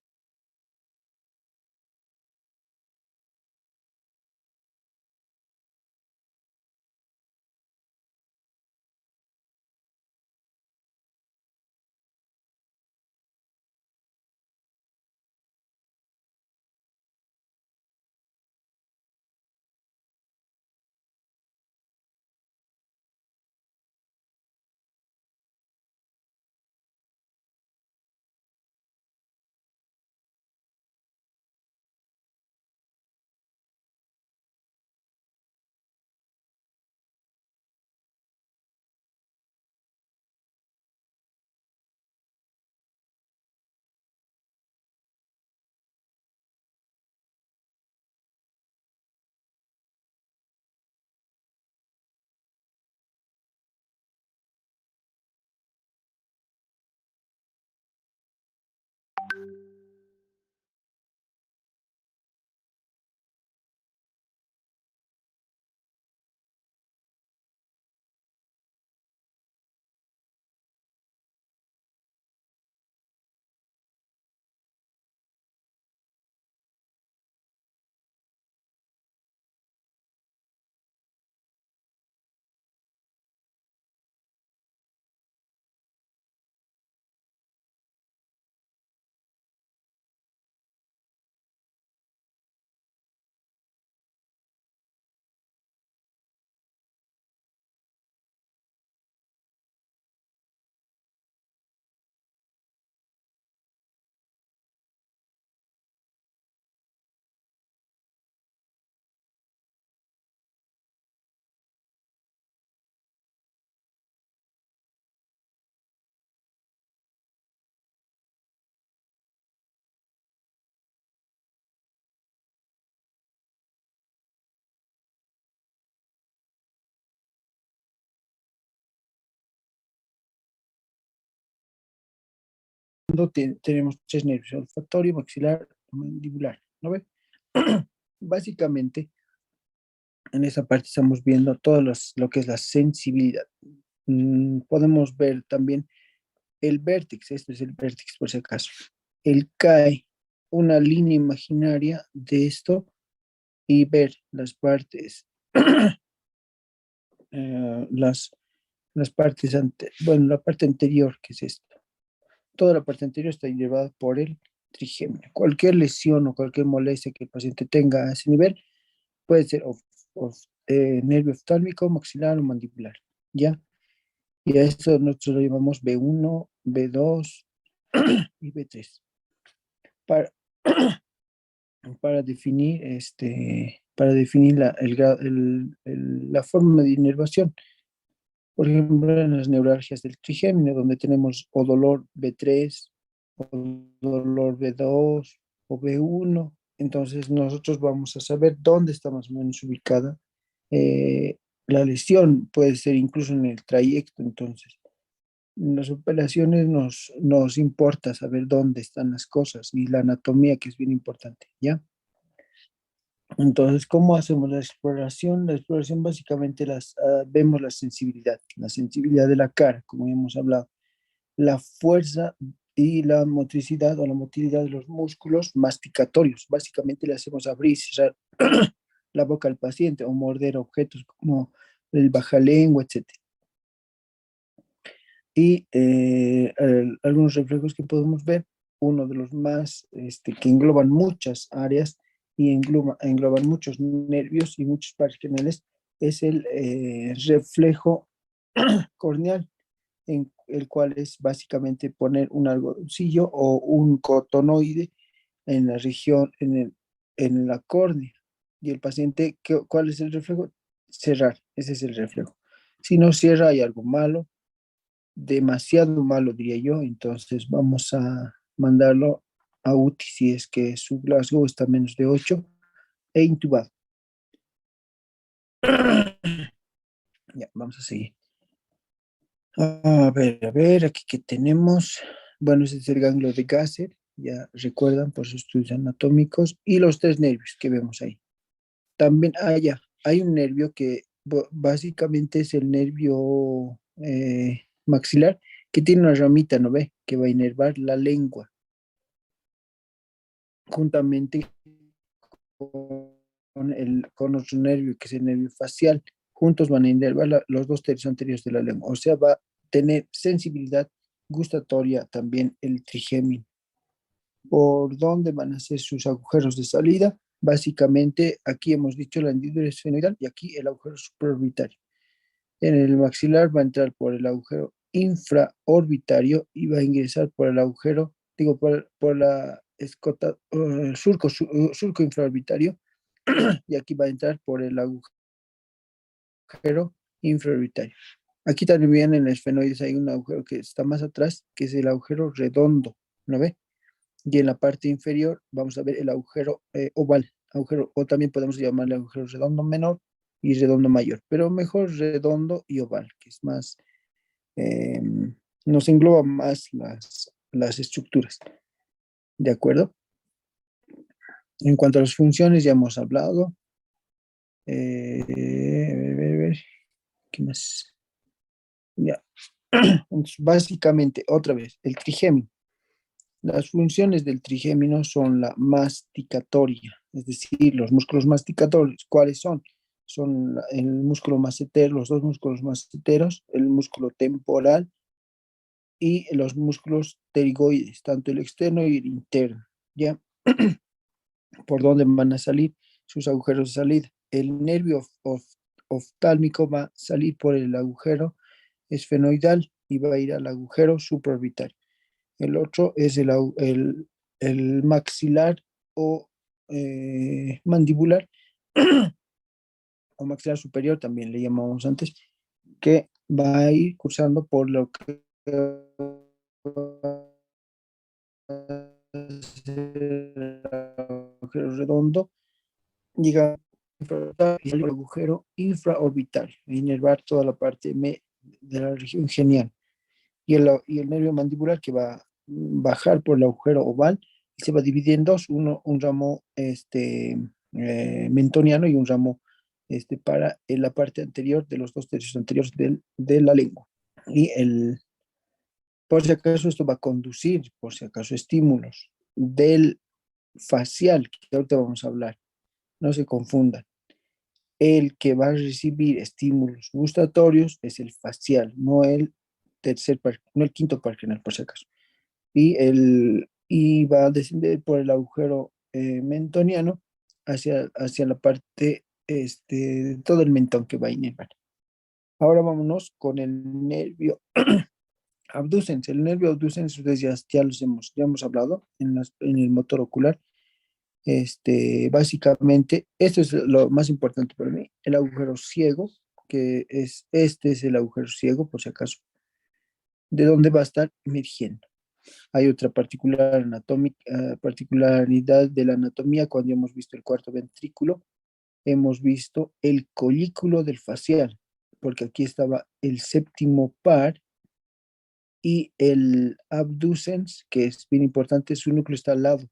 tenemos tres nervios: olfatorio, maxilar, mandibular, ¿no ve? Básicamente, en esa parte estamos viendo lo que es la sensibilidad. Podemos ver también el vértex, este es el vértex por si acaso. Él cae una línea imaginaria de esto y ver las partes, las, bueno, la parte anterior, que es esto. Toda la parte anterior está llevada por el trigémino. Cualquier lesión o cualquier molestia que el paciente tenga a ese nivel puede ser nervio oftálmico, maxilar o mandibular, ¿ya? Y a esto nosotros lo llamamos B1, B2 y B3. Para, para definir, para definir la forma de inervación. Por ejemplo, en las neuralgias del trigémino, donde tenemos o dolor B3, o dolor B2, o B1, entonces nosotros vamos a saber dónde está más o menos ubicada la lesión. Puede ser incluso en el trayecto. Entonces, en las operaciones nos importa saber dónde están las cosas y la anatomía, que es bien importante, ¿ya? Entonces, ¿cómo hacemos la exploración? La exploración básicamente vemos la sensibilidad de la cara, como hemos hablado, la fuerza y la motricidad o la motilidad de los músculos masticatorios. Básicamente le hacemos abrir y cerrar la boca al paciente o morder objetos como el bajalengua, etc. Y algunos reflejos que podemos ver, uno de los más que engloban muchas áreas y engloban muchos nervios y muchos pares canales, es el reflejo corneal, en el cual es básicamente poner un algodoncillo o un cotonoide en la región, en la córnea. Y el paciente, ¿cuál es el reflejo? Cerrar, ese es el reflejo. Si no cierra, hay algo malo, demasiado malo, diría yo. Entonces vamos a mandarlo a UTI si es que su Glasgow está a menos de 8 e intubado. Ya, vamos a seguir. A ver, aquí que tenemos. Bueno, ese es el ganglio de Gasser, ya recuerdan por sus estudios anatómicos, y los tres nervios que vemos ahí. También hay un nervio que básicamente es el nervio maxilar, que tiene una ramita, ¿no ve? Que va a inervar la lengua, juntamente con otro nervio, que es el nervio facial. Juntos van a inervar los dos tercios anteriores de la lengua. O sea, va a tener sensibilidad gustatoria también el trigémino. ¿Por dónde van a ser sus agujeros de salida? Básicamente, aquí hemos dicho la hendidura esfenoidal y aquí el agujero supraorbitario. En el maxilar va a entrar por el agujero infraorbitario y va a ingresar por el agujero, digo, por la surco infraorbitario, y aquí va a entrar por el agujero infraorbitario. Aquí también en el esfenoides hay un agujero que está más atrás, que es el agujero redondo, ¿no ve? Y en la parte inferior vamos a ver el agujero oval, o también podemos llamarle agujero redondo menor y redondo mayor, pero mejor redondo y oval, que es más, eh, nos engloba más las estructuras, ¿de acuerdo? En cuanto a las funciones, ya hemos hablado. Ver, ¿qué más? Ya. Entonces, básicamente, otra vez, el trigémino. Las funciones del trigémino son la masticatoria, es decir, los músculos masticatorios. ¿Cuáles son? Son el músculo massetero, los dos músculos masseteros, el músculo temporal y los músculos pterigoides, tanto el externo y el interno. ¿Ya? ¿Por dónde van a salir sus agujeros de salida? El nervio oftálmico va a salir por el agujero esfenoidal y va a ir al agujero supraorbitario. El otro es el maxilar o mandibular o maxilar superior, también le llamamos antes, que va a ir cursando por lo que el agujero redondo, llega al agujero infraorbitario, inervar toda la parte de la región genial. Y el nervio mandibular que va bajar por el agujero oval y se va a dividir en dos, un ramo mentoniano y un ramo para la parte anterior de los 2 tercios anteriores de la lengua. Y por si acaso esto va a conducir, por si acaso, estímulos del facial, que ahorita vamos a hablar, no se confundan. El que va a recibir estímulos gustatorios es el facial, no el no el quinto parquenal, por si acaso. Y va a descender por el agujero mentoniano hacia la parte de todo el mentón que va a inervar. Ahora vámonos con el nervio abducens. El nervio abducens, ustedes ya hemos hablado en el motor ocular. Básicamente, esto es lo más importante para mí, el agujero ciego, este es el agujero ciego, por si acaso, de donde va a estar emergiendo. Hay otra particularidad de la anatomía cuando hemos visto el cuarto ventrículo, hemos visto el colículo del facial, porque aquí estaba el séptimo par y el abducens, que es bien importante, su núcleo está al lado.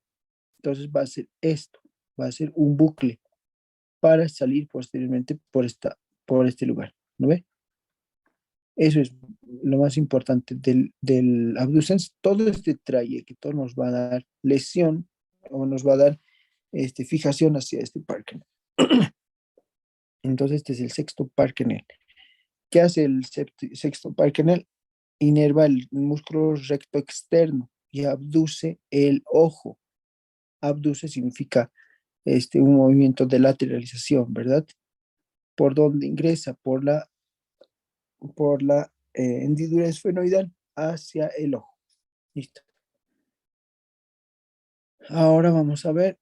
Entonces va a ser esto, va a ser un bucle para salir posteriormente por este lugar, ¿no ve? Eso es lo más importante del abducens. Todo este trayecto nos va a dar lesión o nos va a dar fijación hacia este parque. Entonces este es el sexto parquenel. ¿Qué hace el sexto parquenel? Inerva el músculo recto externo y abduce el ojo. Abduce significa un movimiento de lateralización, ¿verdad? ¿Por dónde ingresa? Por la hendidura esfenoidal hacia el ojo. Listo. Ahora vamos a ver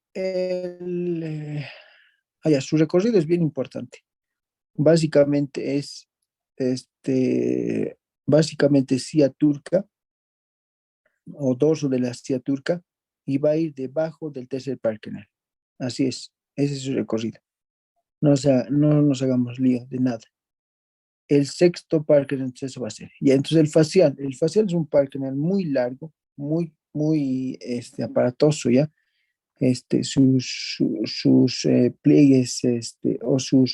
su recorrido es bien importante. Básicamente es básicamente turca o dorso de la turca y va a ir debajo del tercer parquenal. Así es, ese es su recorrido. No nos hagamos lío de nada. El sexto parquenal, entonces eso va a ser. Y entonces el facial es un parquenal muy largo, muy aparatoso, ¿ya? Sus pliegues, o su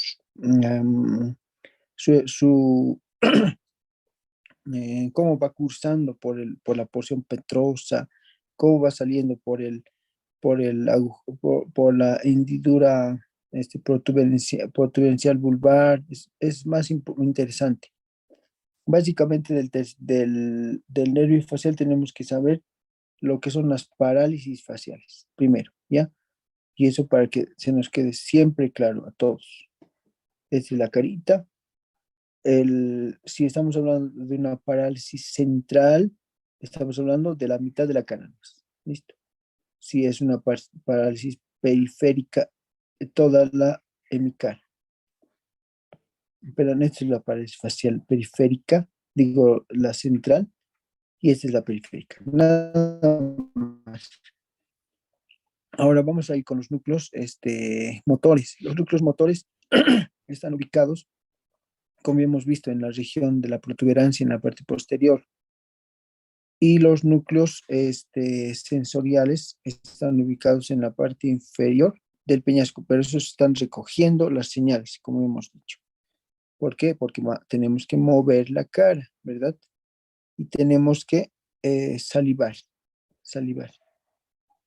cómo va cursando por la porción petrosa, cómo va saliendo por la hendidura protuberencial vulvar, es más interesante. Básicamente del nervio facial tenemos que saber lo que son las parálisis faciales, primero, ¿ya? Y eso para que se nos quede siempre claro a todos. Es la carita. Si estamos hablando de una parálisis central, estamos hablando de la mitad de la cara. ¿Listo? Si es una parálisis periférica, toda la hemicara. Pero esta es la parálisis facial periférica, digo la central, y esta es la periférica. Nada más. Ahora vamos a ir con los núcleos motores. Los núcleos motores están ubicados, como hemos visto, en la región de la protuberancia en la parte posterior. Y los núcleos sensoriales están ubicados en la parte inferior del peñasco, pero esos están recogiendo las señales, como hemos dicho. ¿Por qué? Porque tenemos que mover la cara, ¿verdad? Y tenemos que salivar.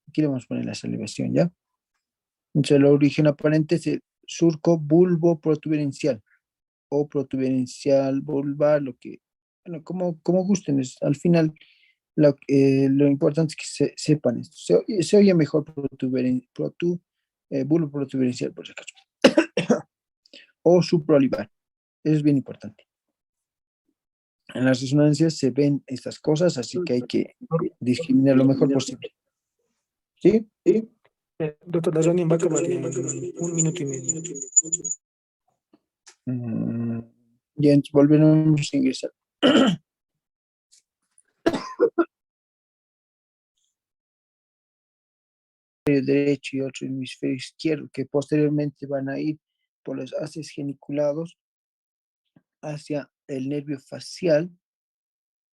Aquí le vamos a poner la salivación, ¿ya? Entonces, el origen aparente es el surco bulbo protuberencial o protuberencial vulvar, bueno, como gusten. Al final, lo importante es que sepan esto. Se oye mejor bulbo protuberencial, por si acaso, o supraolivar. Eso es bien importante. En las resonancias se ven estas cosas, así que hay que discriminar lo mejor posible. ¿Sí? Doctor, la reunión va a acabar en 1 minuto y medio. Ya entonces volveremos a ingresar. Derecho y otro hemisferio izquierdo, que posteriormente van a ir por los haces geniculados hacia el nervio facial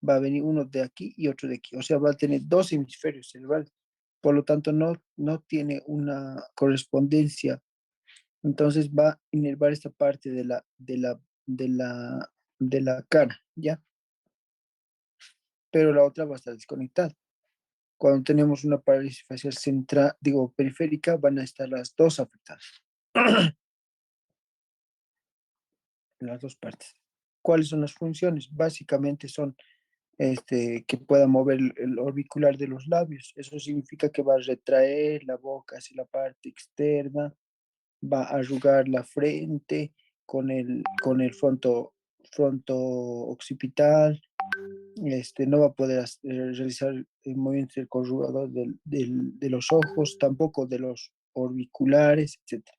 va a venir uno de aquí y otro de aquí. O sea, va a tener dos hemisferios cerebrales. Por lo tanto, no tiene una correspondencia. Entonces va a inervar esta parte de la cara, ¿ya? Pero la otra va a estar desconectada. Cuando tenemos una parálisis facial central, digo, periférica, van a estar las dos afectadas, en las dos partes. ¿Cuáles son las funciones? Básicamente son que pueda mover el orbicular de los labios. Eso significa que va a retraer la boca hacia la parte externa, va a arrugar la frente con el fronto occipital. No va a poder realizar el movimiento del corrugador de los ojos, tampoco de los orbiculares, etcétera.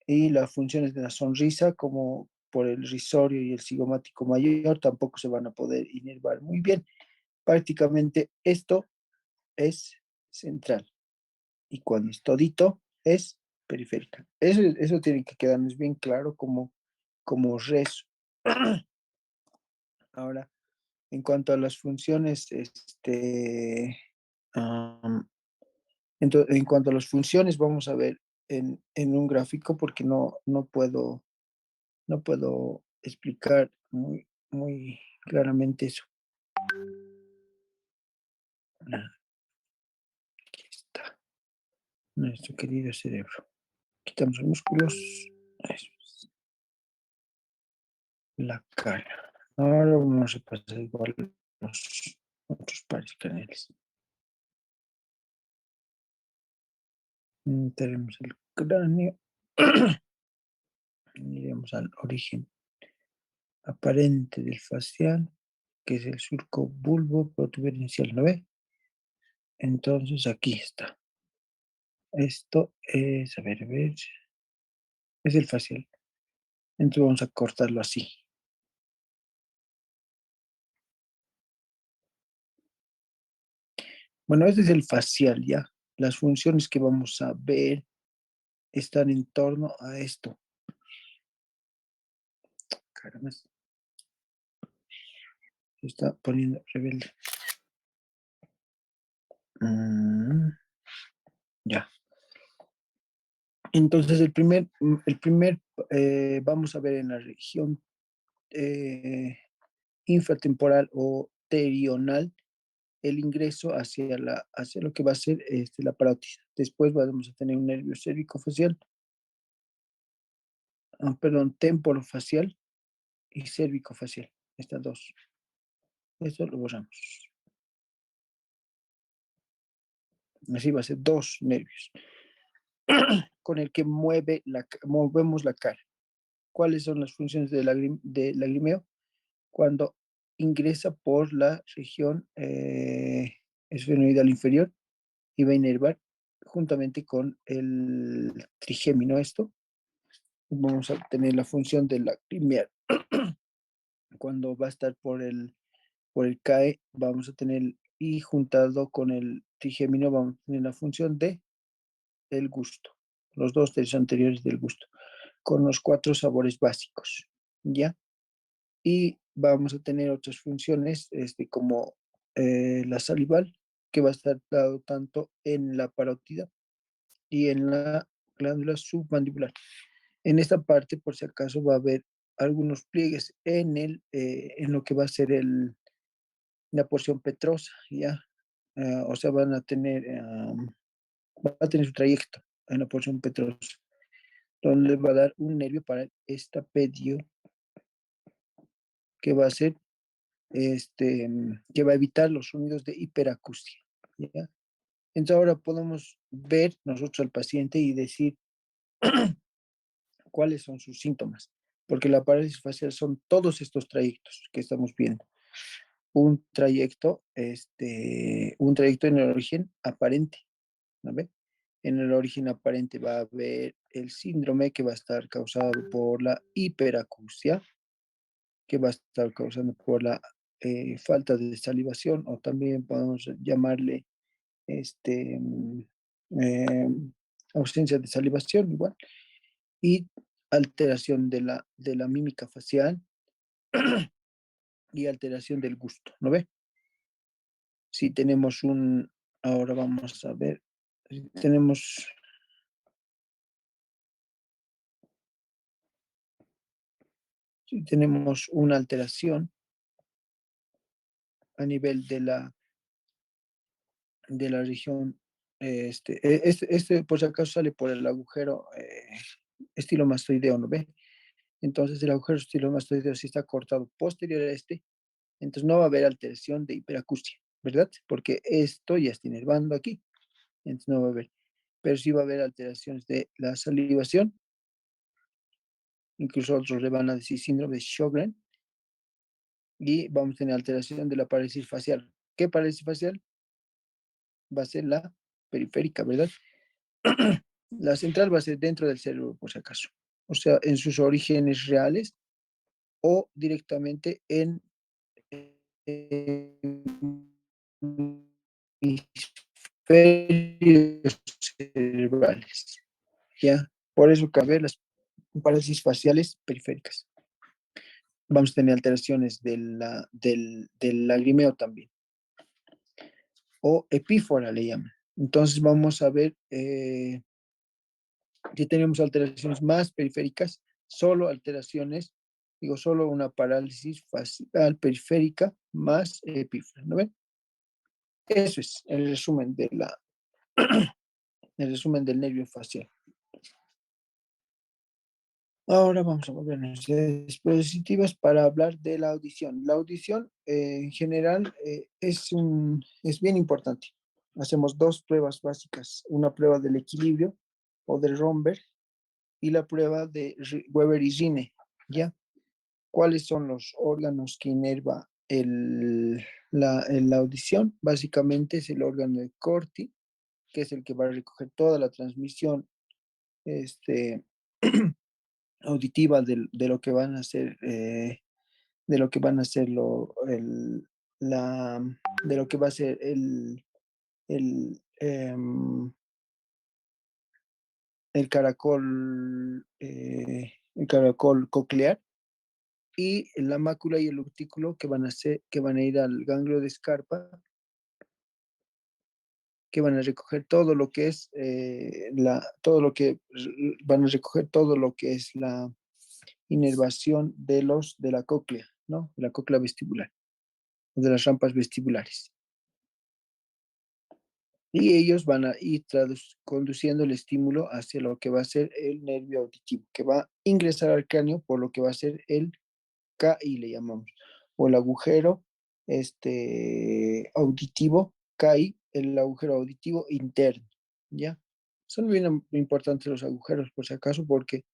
Y las funciones de la sonrisa, como por el risorio y el cigomático mayor, tampoco se van a poder inervar muy bien. Prácticamente esto es central y cuando es todito es periférica. Eso tiene que quedarnos bien claro como rezo. Ahora, en cuanto a las funciones, am, en cuanto a las funciones, vamos a ver en un gráfico porque no puedo explicar muy claramente eso. Aquí está nuestro querido cerebro. Quitamos los músculos. Eso es. La cara. Ahora vamos a pasar igual los otros pares canales. Tenemos el cráneo. Iremos al origen aparente del facial, que es el surco bulbo protuberencial, ¿no ve? Entonces aquí está. Esto es, a ver, es el facial. Entonces vamos a cortarlo así. Bueno, este es el facial, ¿ya? Las funciones que vamos a ver están en torno a esto. Caramba, se está poniendo rebelde. Ya. Entonces, vamos a ver en la región infratemporal o terional el ingreso hacia lo que va a ser la parálisis. Después vamos a tener un nervio cérvico-facial, perdón, temporofacial y cérvico-facial. Estas dos. Esto lo borramos. Así va a ser dos nervios con el que movemos la cara. ¿Cuáles son las funciones del lagrimeo? Cuando ingresa por la región esfenoidal inferior y va a inervar juntamente con el trigémino. Esto vamos a tener la función de lacrimear. Cuando va a estar por el CAE, vamos a tener, y juntado con el trigémino, vamos a tener la función de el gusto, los dos tercios anteriores del gusto, con los cuatro sabores básicos, ¿ya? Y vamos a tener otras funciones, como la salival, que va a estar dado tanto en la parótida y en la glándula submandibular. En esta parte, por si acaso, va a haber algunos pliegues en lo que va a ser la porción petrosa, ¿ya? O sea, va a tener su trayecto en la porción petrosa, donde va a dar un nervio para el estapedio, que va a ser que va a evitar los sonidos de hiperacusia, ¿ya? Entonces ahora podemos ver nosotros al paciente y decir cuáles son sus síntomas, porque la parálisis facial son todos estos trayectos que estamos viendo. Un trayecto en el origen aparente, ¿no ve? En el origen aparente va a haber el síndrome que va a estar causado por la hiperacusia, que va a estar causando por la falta de salivación, o también podemos llamarle este, mm, eh, ausencia de salivación igual, y alteración de la mímica facial, y alteración del gusto, ¿no ve? Si tenemos ahora vamos a ver, si tenemos una alteración a nivel de la región, por si acaso sale por el agujero estilo mastoideo, ¿no ve? Entonces el agujero estilo mastoideo si está cortado posterior a entonces no va a haber alteración de hiperacusia, ¿verdad? Porque esto ya está inervando aquí, entonces no va a haber. Pero sí va a haber alteraciones de la salivación, incluso otros le van a decir síndrome de Sjögren, y vamos a tener alteración de la parálisis facial. ¿Qué parálisis facial? Va a ser la periférica, ¿verdad? La central va a ser dentro del cerebro, por si acaso. O sea, en sus orígenes reales o directamente en hemisferios cerebrales. ¿Ya? Por eso cabe las parálisis faciales periféricas. Vamos a tener alteraciones del lagrimeo también, o epífora le llaman. Entonces vamos a ver si tenemos alteraciones más periféricas, solo alteraciones, digo, solo una parálisis facial periférica más epífora, ¿no ven? Eso es el resumen el resumen del nervio facial. Ahora vamos a volver a nuestras dispositivos para hablar de la audición. La audición en general es bien importante. Hacemos dos pruebas básicas, una prueba del equilibrio o del Romberg y la prueba de Weber y Rine, ¿ya? ¿Cuáles son los órganos que inerva la audición? Básicamente es el órgano de Corti, que es el que va a recoger toda la transmisión este, auditiva de lo que van a ser, de lo que van a ser de lo que va a ser el, em, el caracol coclear, y la mácula y el urtículo que van a ir al ganglio de Scarpa, que van a recoger todo lo que es van a recoger todo lo que es la inervación de la cóclea, ¿no? De la cóclea vestibular, de las rampas vestibulares. Y ellos van a ir conduciendo el estímulo hacia lo que va a ser el nervio auditivo, que va a ingresar al cráneo por lo que va a ser el KI, le llamamos, o el agujero auditivo, KI, el agujero auditivo interno, ¿ya? Son bien importantes los agujeros, por si acaso, porque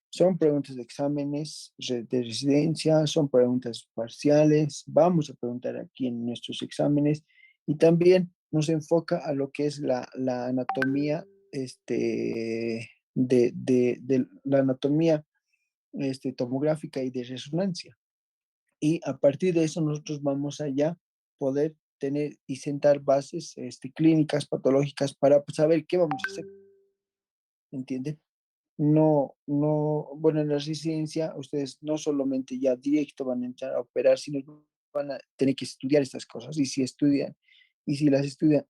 son preguntas de exámenes de residencia, son preguntas parciales, vamos a preguntar aquí en nuestros exámenes, y también nos enfoca a lo que es la anatomía, de la anatomía tomográfica y de resonancia. Y a partir de eso nosotros vamos a ya poder tener y sentar bases clínicas, patológicas, para saber qué vamos a hacer, ¿entienden? No, bueno, en la residencia ustedes no solamente ya directo van a entrar a operar, sino van a tener que estudiar estas cosas. Y si las estudian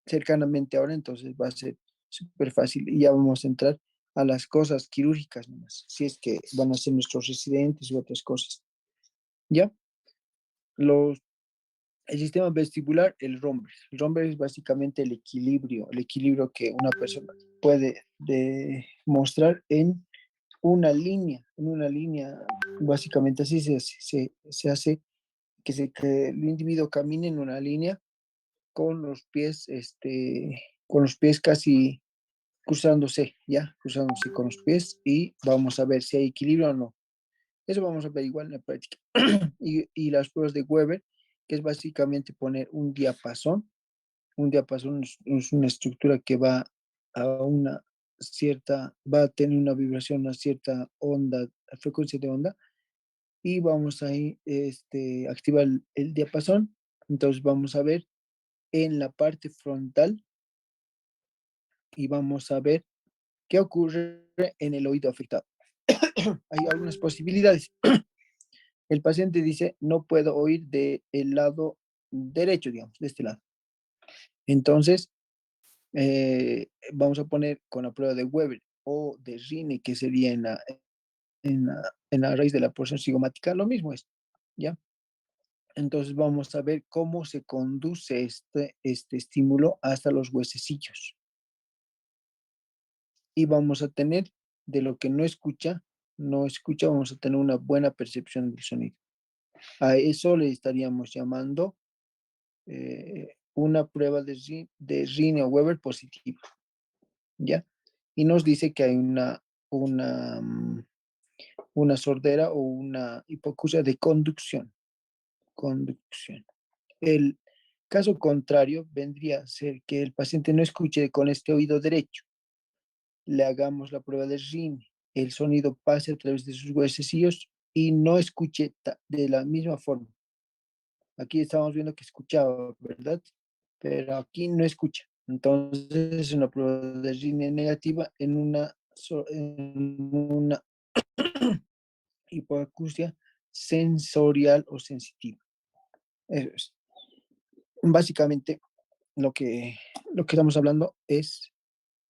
cercanamente ahora, entonces va a ser súper fácil y ya vamos a entrar a las cosas quirúrgicas nomás, si es que van a ser nuestros residentes u otras cosas. ¿Ya? Los, el sistema vestibular, el Romberg. El Romberg es básicamente el equilibrio que una persona puede demostrar en una línea, básicamente así se hace que el individuo camine en una línea con los pies, con los pies casi cruzándose, ¿ya? Cruzándose con los pies, y vamos a ver si hay equilibrio o no. Eso vamos a ver igual en la práctica. Y las pruebas de Weber, que es básicamente poner un diapasón. Un diapasón es una estructura que va a tener una vibración, una cierta onda, frecuencia de onda, y vamos a activar el diapasón. Entonces vamos a ver en la parte frontal y vamos a ver qué ocurre en el oído afectado. Hay algunas posibilidades. El paciente dice, no puedo oír del lado derecho, digamos, de este lado. Entonces, vamos a poner con la prueba de Weber o de Rine, que sería en la raíz de la porción cigomática, lo mismo es, ¿ya? Entonces vamos a ver cómo se conduce este estímulo hasta los huesecillos. Y vamos a tener, de lo que no escucha, vamos a tener una buena percepción del sonido. A eso le estaríamos llamando una prueba de Rine o Weber positiva, ¿ya? Y nos dice que hay una, mm, una sordera o una hipoacusia de conducción. Conducción. El caso contrario vendría a ser que el paciente no escuche con este oído derecho. Le hagamos la prueba de Rin, el sonido pase a través de sus huesecillos y no escuche de la misma forma. Aquí estamos viendo que escuchaba, ¿verdad? Pero aquí no escucha. Entonces es una prueba de Rin negativa en una hipoacusia sensorial o sensitiva. Eso es. Básicamente, lo que, lo que estamos hablando es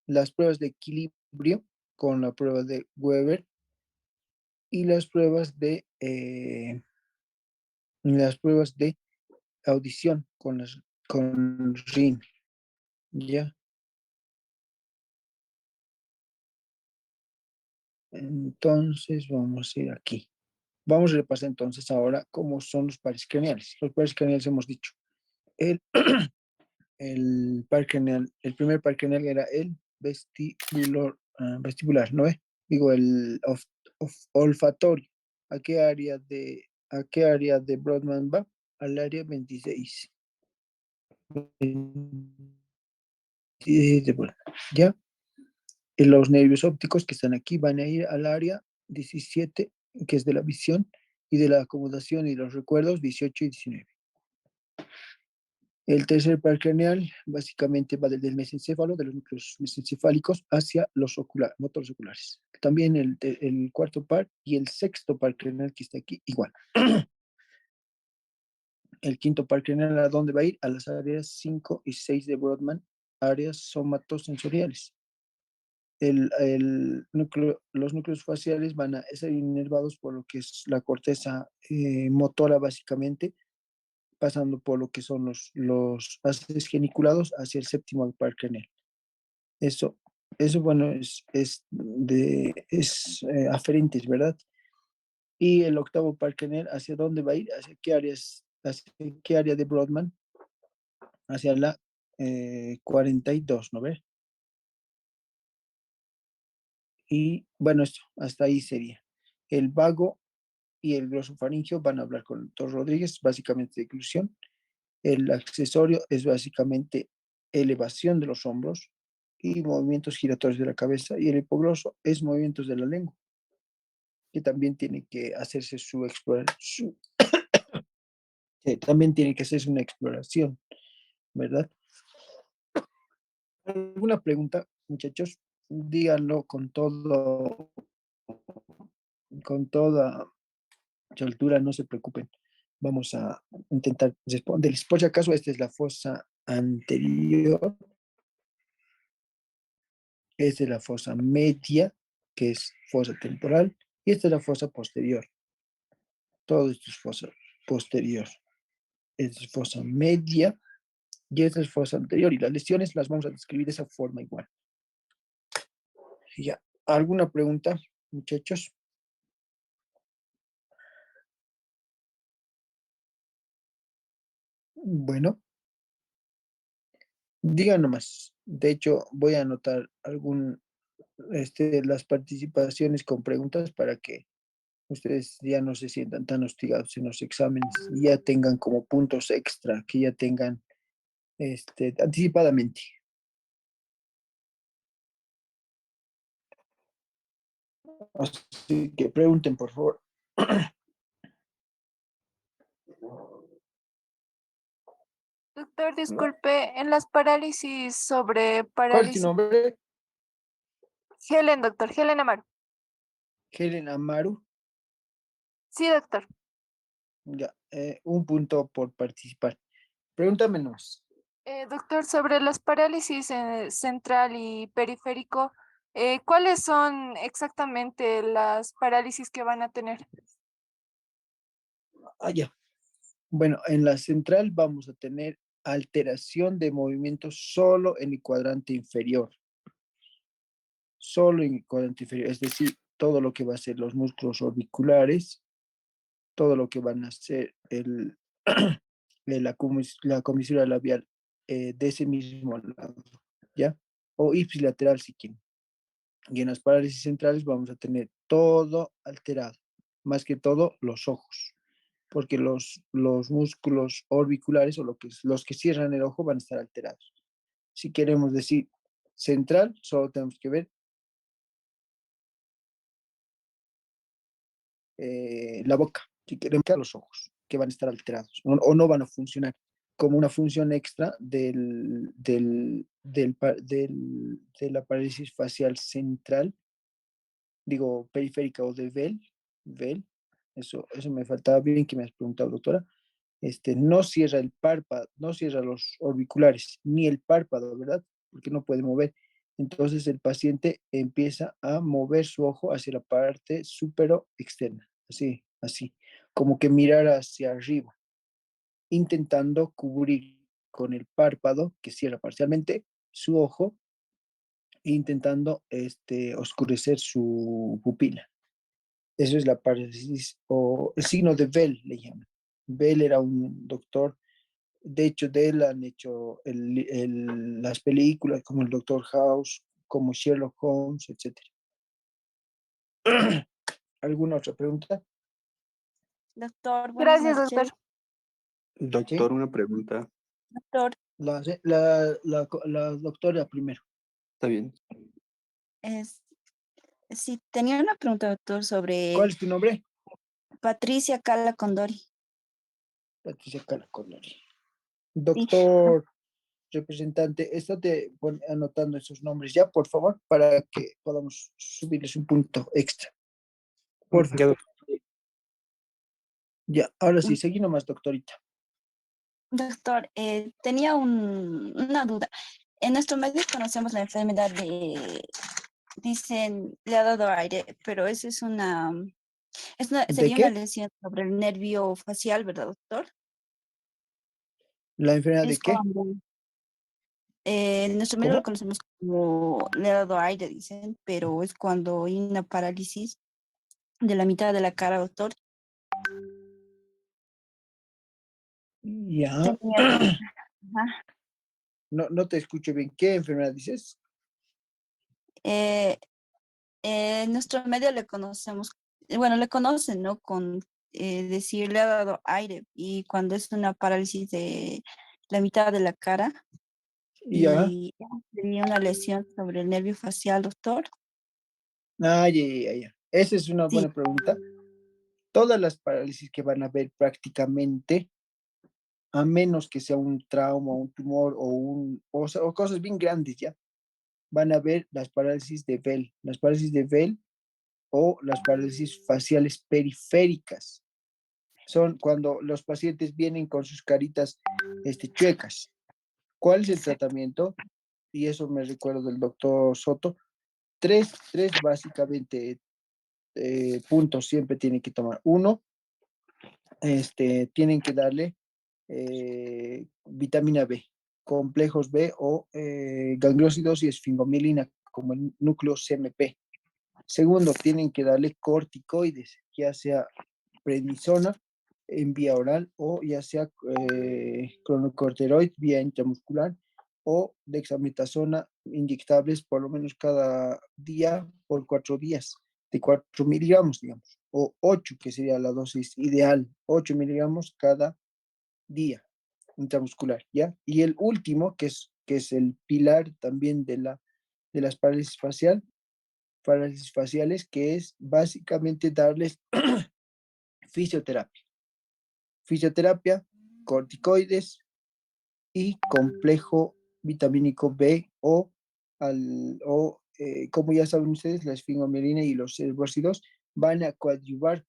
las pruebas de equilibrio con la prueba de Weber y las pruebas de audición con RIN, ¿ya? Entonces, vamos a ir aquí. Vamos a repasar entonces ahora cómo son los pares craneales. Los pares craneales hemos dicho. El, el par craneal, el primer par craneal era el vestibular, ¿no ve? Digo, el olfatorio. ¿A qué área de Brodmann va? Al área 26. ¿Ya? Y los nervios ópticos que están aquí van a ir al área 17, que es de la visión, y de la acomodación y los recuerdos, 18 y 19. El tercer par craneal básicamente va desde el mesencéfalo, de los núcleos mesencefálicos, hacia los motores oculares. También el cuarto par y el sexto par craneal que está aquí, igual. El quinto par craneal, ¿a dónde va a ir? A las áreas 5 y 6 de Brodmann, áreas somatosensoriales. Los núcleos faciales van a ser inervados por lo que es la corteza motora, básicamente, pasando por lo que son los haces geniculados hacia el séptimo par craneal. Eso, eso bueno, es aferentes, ¿verdad? Y el octavo par craneal, ¿hacia dónde va a ir? ¿Hacia qué área de Brodmann? Hacia la 42, ¿no ve? Y bueno, esto, hasta ahí sería. El vago y el glosofaringio van a hablar con el doctor Rodríguez, básicamente de oclusión. El accesorio es básicamente elevación de los hombros y movimientos giratorios de la cabeza. Y el hipogloso es movimientos de la lengua, que también tiene que hacerse también tiene que hacerse una exploración, ¿verdad? ¿Alguna pregunta, muchachos? Díganlo con toda soltura, no se preocupen. Vamos a intentar responderles. Por si acaso, esta es la fosa anterior, esta es la fosa media, que es fosa temporal, y esta es la fosa posterior. Todo esto es fosa posterior. Esta es fosa media y esta es fosa anterior. Y las lesiones las vamos a describir de esa forma igual. Ya. ¿Alguna pregunta, muchachos? Bueno, digan nomás. De hecho, voy a anotar las participaciones con preguntas para que ustedes ya no se sientan tan hostigados en los exámenes y ya tengan como puntos extra, que ya tengan anticipadamente. Así que pregunten, por favor. Doctor, disculpe, en las parálisis sobre ¿Cuál es tu parálisis. nombre? Helen, doctor, Helen Amaro. Helen Amaru. Sí, doctor. Ya, un punto por participar. Pregúntame más. Doctor, sobre las parálisis central y periférico, ¿cuáles son exactamente las parálisis que van a tener? Ah, ya. Bueno, en la central vamos a tener alteración de movimiento solo en el cuadrante inferior. Solo en el cuadrante inferior, es decir, todo lo que va a ser los músculos orbiculares, todo lo que van a ser la comisura labial de ese mismo lado, ¿ya? O ipsilateral si quieren. Y en las parálisis centrales vamos a tener todo alterado, más que todo los ojos, porque los músculos orbiculares o los que cierran el ojo van a estar alterados. Si queremos decir central, solo tenemos que ver la boca, si queremos que los ojos, que van a estar alterados o no van a funcionar como una función extra de la parálisis facial central, digo, periférica o de Bell, eso me faltaba bien que me has preguntado, doctora. No cierra el párpado, no cierra los orbiculares, ni el párpado, ¿verdad? Porque no puede mover. Entonces el paciente empieza a mover su ojo hacia la parte supero externa, así, así, como que mirar hacia arriba, intentando cubrir con el párpado, que cierra parcialmente, su ojo, e intentando oscurecer su pupila. Eso es la parálisis o el signo de Bell, le llaman. Bell era un doctor. De hecho, de él han hecho las películas como el Doctor House, como Sherlock Holmes, etc. ¿Alguna otra pregunta? Doctor, buenas Gracias, doctor. noches. Doctor, Sí. una pregunta. Doctor, La doctora primero. Está bien. es, sí, tenía una pregunta, doctor, ¿Cuál sobre es tu nombre? Patricia Cala Condori. Patricia Calaconori. Sí, Doctor representante, estate anotando esos nombres ya, por favor, para que podamos subirles un punto extra. Por Ya, favor. Ya, ahora sí, seguí nomás, doctorita. doctor, tenía una duda. En nuestros medios conocemos la enfermedad dicen, le ha dado aire, pero eso ¿De sería una qué? lesión sobre el nervio facial, ¿verdad, doctor? ¿La enfermedad de Es qué? cuando, en nuestro medio lo ¿Cómo? conocemos como le ha dado aire, dicen, pero es cuando hay una parálisis de la mitad de la cara, doctor. Ya. Tenía, ajá. No, no te escucho bien. ¿Qué enfermedad dices? Eh, en nuestro medio le conocemos, bueno, le conocen, ¿no? Con decir le ha dado aire y cuando es una parálisis de la mitad de la cara Ya. y tenía una lesión sobre el nervio facial, doctor. Ah, ya. Esa es una Sí, buena pregunta. Todas las parálisis que van a ver prácticamente, a menos que sea un trauma, un tumor o cosas bien grandes ya, van a ver las parálisis de Bell. Las parálisis de Bell o las parálisis faciales periféricas. Son cuando los pacientes vienen con sus caritas chuecas. ¿Cuál es el exacto. tratamiento? Y eso me recuerdo del doctor Soto. Tres básicamente puntos siempre tienen que tomar. Uno, tienen que darle vitamina B, complejos B o gangliosidos y esfingomilina, como el núcleo CMP. Segundo, tienen que darle corticoides, ya sea prednisona en vía oral o ya sea cronocorticoid vía intramuscular o dexametasona inyectables por lo menos cada día por 4 días, de 4 miligramos, digamos, o 8, que sería la dosis ideal, 8 miligramos cada día intramuscular, ¿ya? Y el último, que es el pilar también de las parálisis faciales, que es básicamente darles fisioterapia. Fisioterapia, corticoides y complejo vitamínico B como ya saben ustedes, la esfingomierina y los herbócidos van a coadyuvar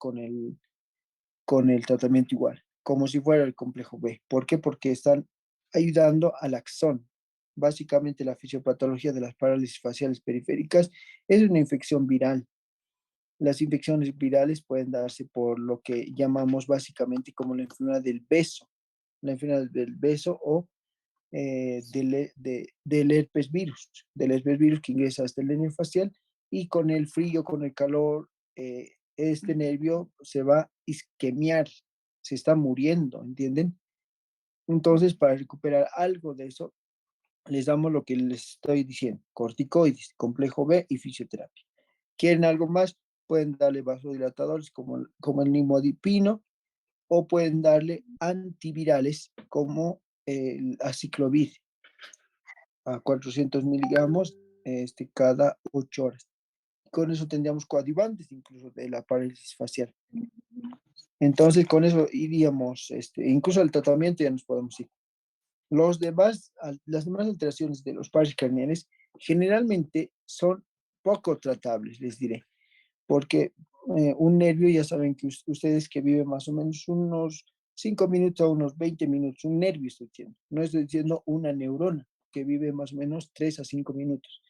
con el tratamiento igual, como si fuera el complejo B. ¿Por qué? Porque están ayudando al axón. Básicamente la fisiopatología de las parálisis faciales periféricas es una infección viral. Las infecciones virales pueden darse por lo que llamamos básicamente como la enfermedad del beso, la enfermedad del beso o del herpes virus que ingresa hasta el nervio facial y con el frío, con el calor, este nervio se va a isquemiar, se está muriendo, ¿entienden? Entonces, para recuperar algo de eso, les damos lo que les estoy diciendo, corticoides, complejo B y fisioterapia. ¿Quieren algo más? Pueden darle vasodilatadores como el nimodipino o pueden darle antivirales como el aciclovir a 400 miligramos cada 8 horas. Con eso tendríamos coadyuvantes incluso de la parálisis facial. Entonces, con eso iríamos, incluso al tratamiento ya nos podemos ir. Las demás alteraciones de los pares craneales generalmente son poco tratables, les diré, porque un nervio, ya saben que ustedes que viven más o menos unos 5 minutos a unos 20 minutos, un nervio estoy diciendo, no estoy diciendo una neurona que vive más o menos 3 a 5 minutos.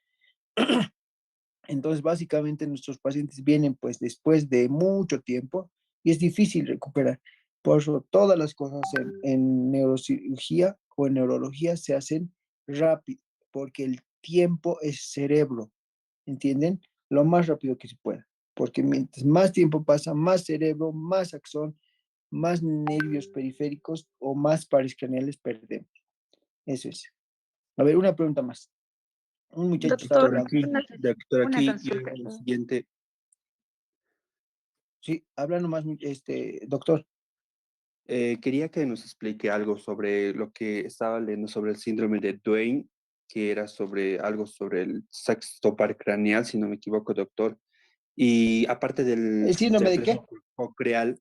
Entonces, básicamente nuestros pacientes vienen pues después de mucho tiempo y es difícil recuperar. Por eso todas las cosas en neurocirugía o en neurología se hacen rápido, porque el tiempo es cerebro, ¿entienden? Lo más rápido que se pueda, porque mientras más tiempo pasa, más cerebro, más axón, más nervios periféricos o más pares craneales perdemos. Eso es. A ver, una pregunta más. Un muchacho estaba Doctor, hablando. doctor, Una aquí consulta. el siguiente. Sí, habla nomás, doctor. Quería que nos explique algo sobre lo que estaba leyendo sobre el síndrome de Duane, que era sobre algo sobre el sexto par craneal, si no me equivoco, doctor. Y aparte del ¿El síndrome de qué? reflejo coclear,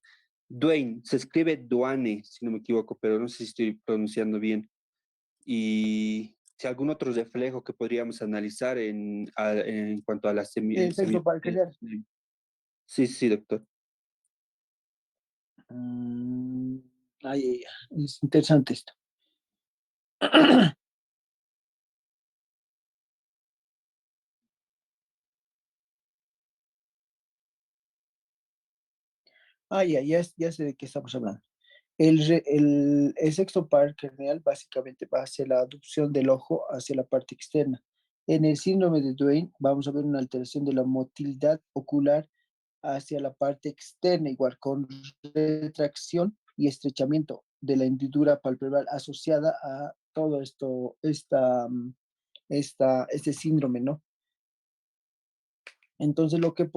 Duane, se escribe Duane, si no me equivoco, pero no sé si estoy pronunciando bien. Y si algún otro reflejo que podríamos analizar en cuanto a la El sexo paracranial. Sí, sí, doctor. Mm, ay, ay, ay, es interesante esto. Ya sé de qué estamos hablando. El sexto par craneal básicamente va hacia la aducción del ojo hacia la parte externa. En el síndrome de Duane vamos a ver una alteración de la motilidad ocular hacia la parte externa, igual con retracción y estrechamiento de la hendidura palpebral asociada a todo esto, este síndrome, ¿no? Entonces, lo que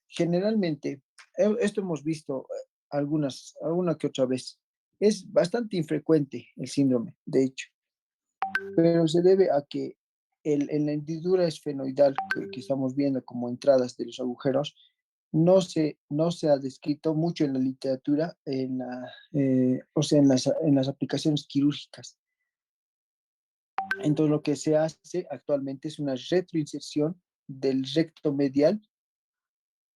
generalmente, esto hemos visto alguna que otra vez, es bastante infrecuente el síndrome, de hecho, pero se debe a que en la hendidura esfenoidal que estamos viendo como entradas de los agujeros, no se ha descrito mucho en la literatura, o sea, en las aplicaciones quirúrgicas. Entonces, lo que se hace actualmente es una retroinserción del recto medial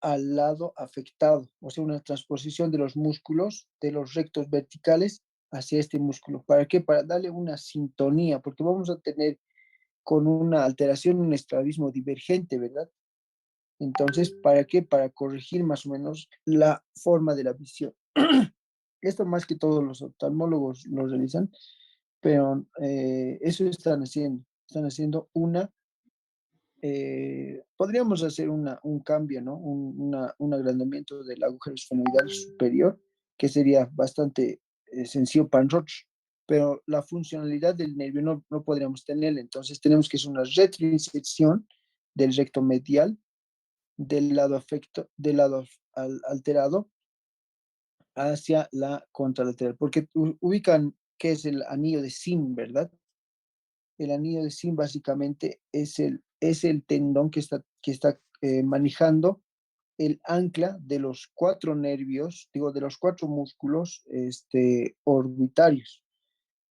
al lado afectado, o sea, una transposición de los músculos de los rectos verticales hacia este músculo. ¿Para qué? Para darle una sintonía, porque vamos a tener con una alteración un estrabismo divergente, ¿verdad? Entonces, ¿para qué? Para corregir más o menos la forma de la visión. Esto más que todos los oftalmólogos lo realizan, pero eso están haciendo podríamos hacer un cambio, ¿no? Un agrandamiento del agujero esfenoidal superior, que sería bastante sencillo para nosotros, pero la funcionalidad del nervio no podríamos tenerla, entonces tenemos que hacer una retroinserción del recto medial del lado alterado hacia la contralateral, porque ubican qué es el anillo de Sim, ¿verdad? El anillo de Sim básicamente es el tendón que está manejando el ancla de los cuatro nervios, digo, de los cuatro músculos orbitarios.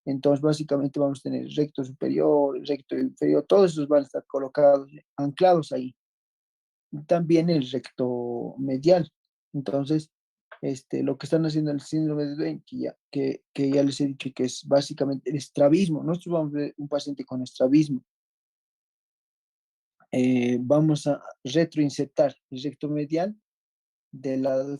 Entonces, básicamente vamos a tener recto superior, recto inferior, todos esos van a estar colocados, anclados ahí. También el recto medial. Entonces, lo que están haciendo el síndrome de Down, que ya les he dicho que es básicamente el estrabismo. Nosotros vamos a ver un paciente con estrabismo. Vamos a retroinsertar el recto medial del lado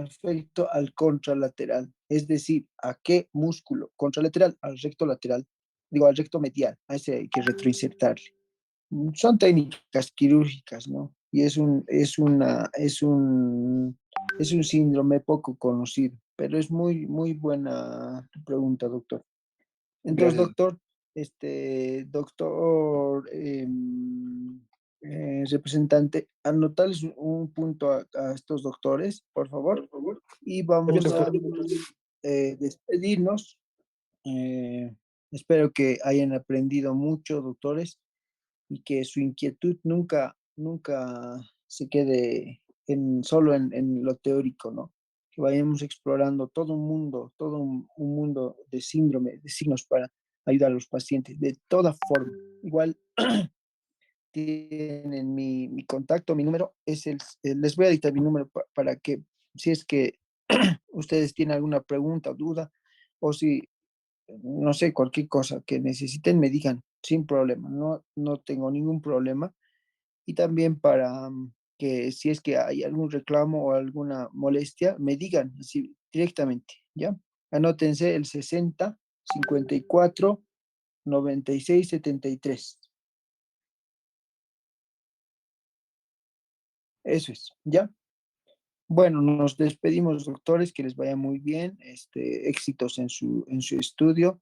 afecto al contralateral. Es decir, ¿a qué músculo? Contralateral, al recto lateral. Digo, al recto medial. A ese hay que retroinsertar. Son técnicas quirúrgicas, ¿no? Y es un síndrome poco conocido, pero es muy, muy buena tu pregunta, doctor. Entonces, Gracias. doctor, doctor representante, anotarles un punto a estos doctores, por favor, y Está bien, vamos a doctor. despedirnos. Espero que hayan aprendido mucho, doctores, y que su inquietud nunca se quede solo en lo teórico, ¿no? Que vayamos explorando todo un mundo, un mundo de síndrome, de signos para ayudar a los pacientes de toda forma. Igual tienen mi contacto, mi número, les voy a dictar mi número para que si es que ustedes tienen alguna pregunta o duda, o si no sé, cualquier cosa que necesiten, me digan sin problema, no tengo ningún problema. Y también para que si es que hay algún reclamo o alguna molestia, me digan así directamente, ¿ya? Anótense el 60 54 96 73. Eso es, ¿ya? Bueno, nos despedimos, doctores, que les vaya muy bien, éxitos en su estudio.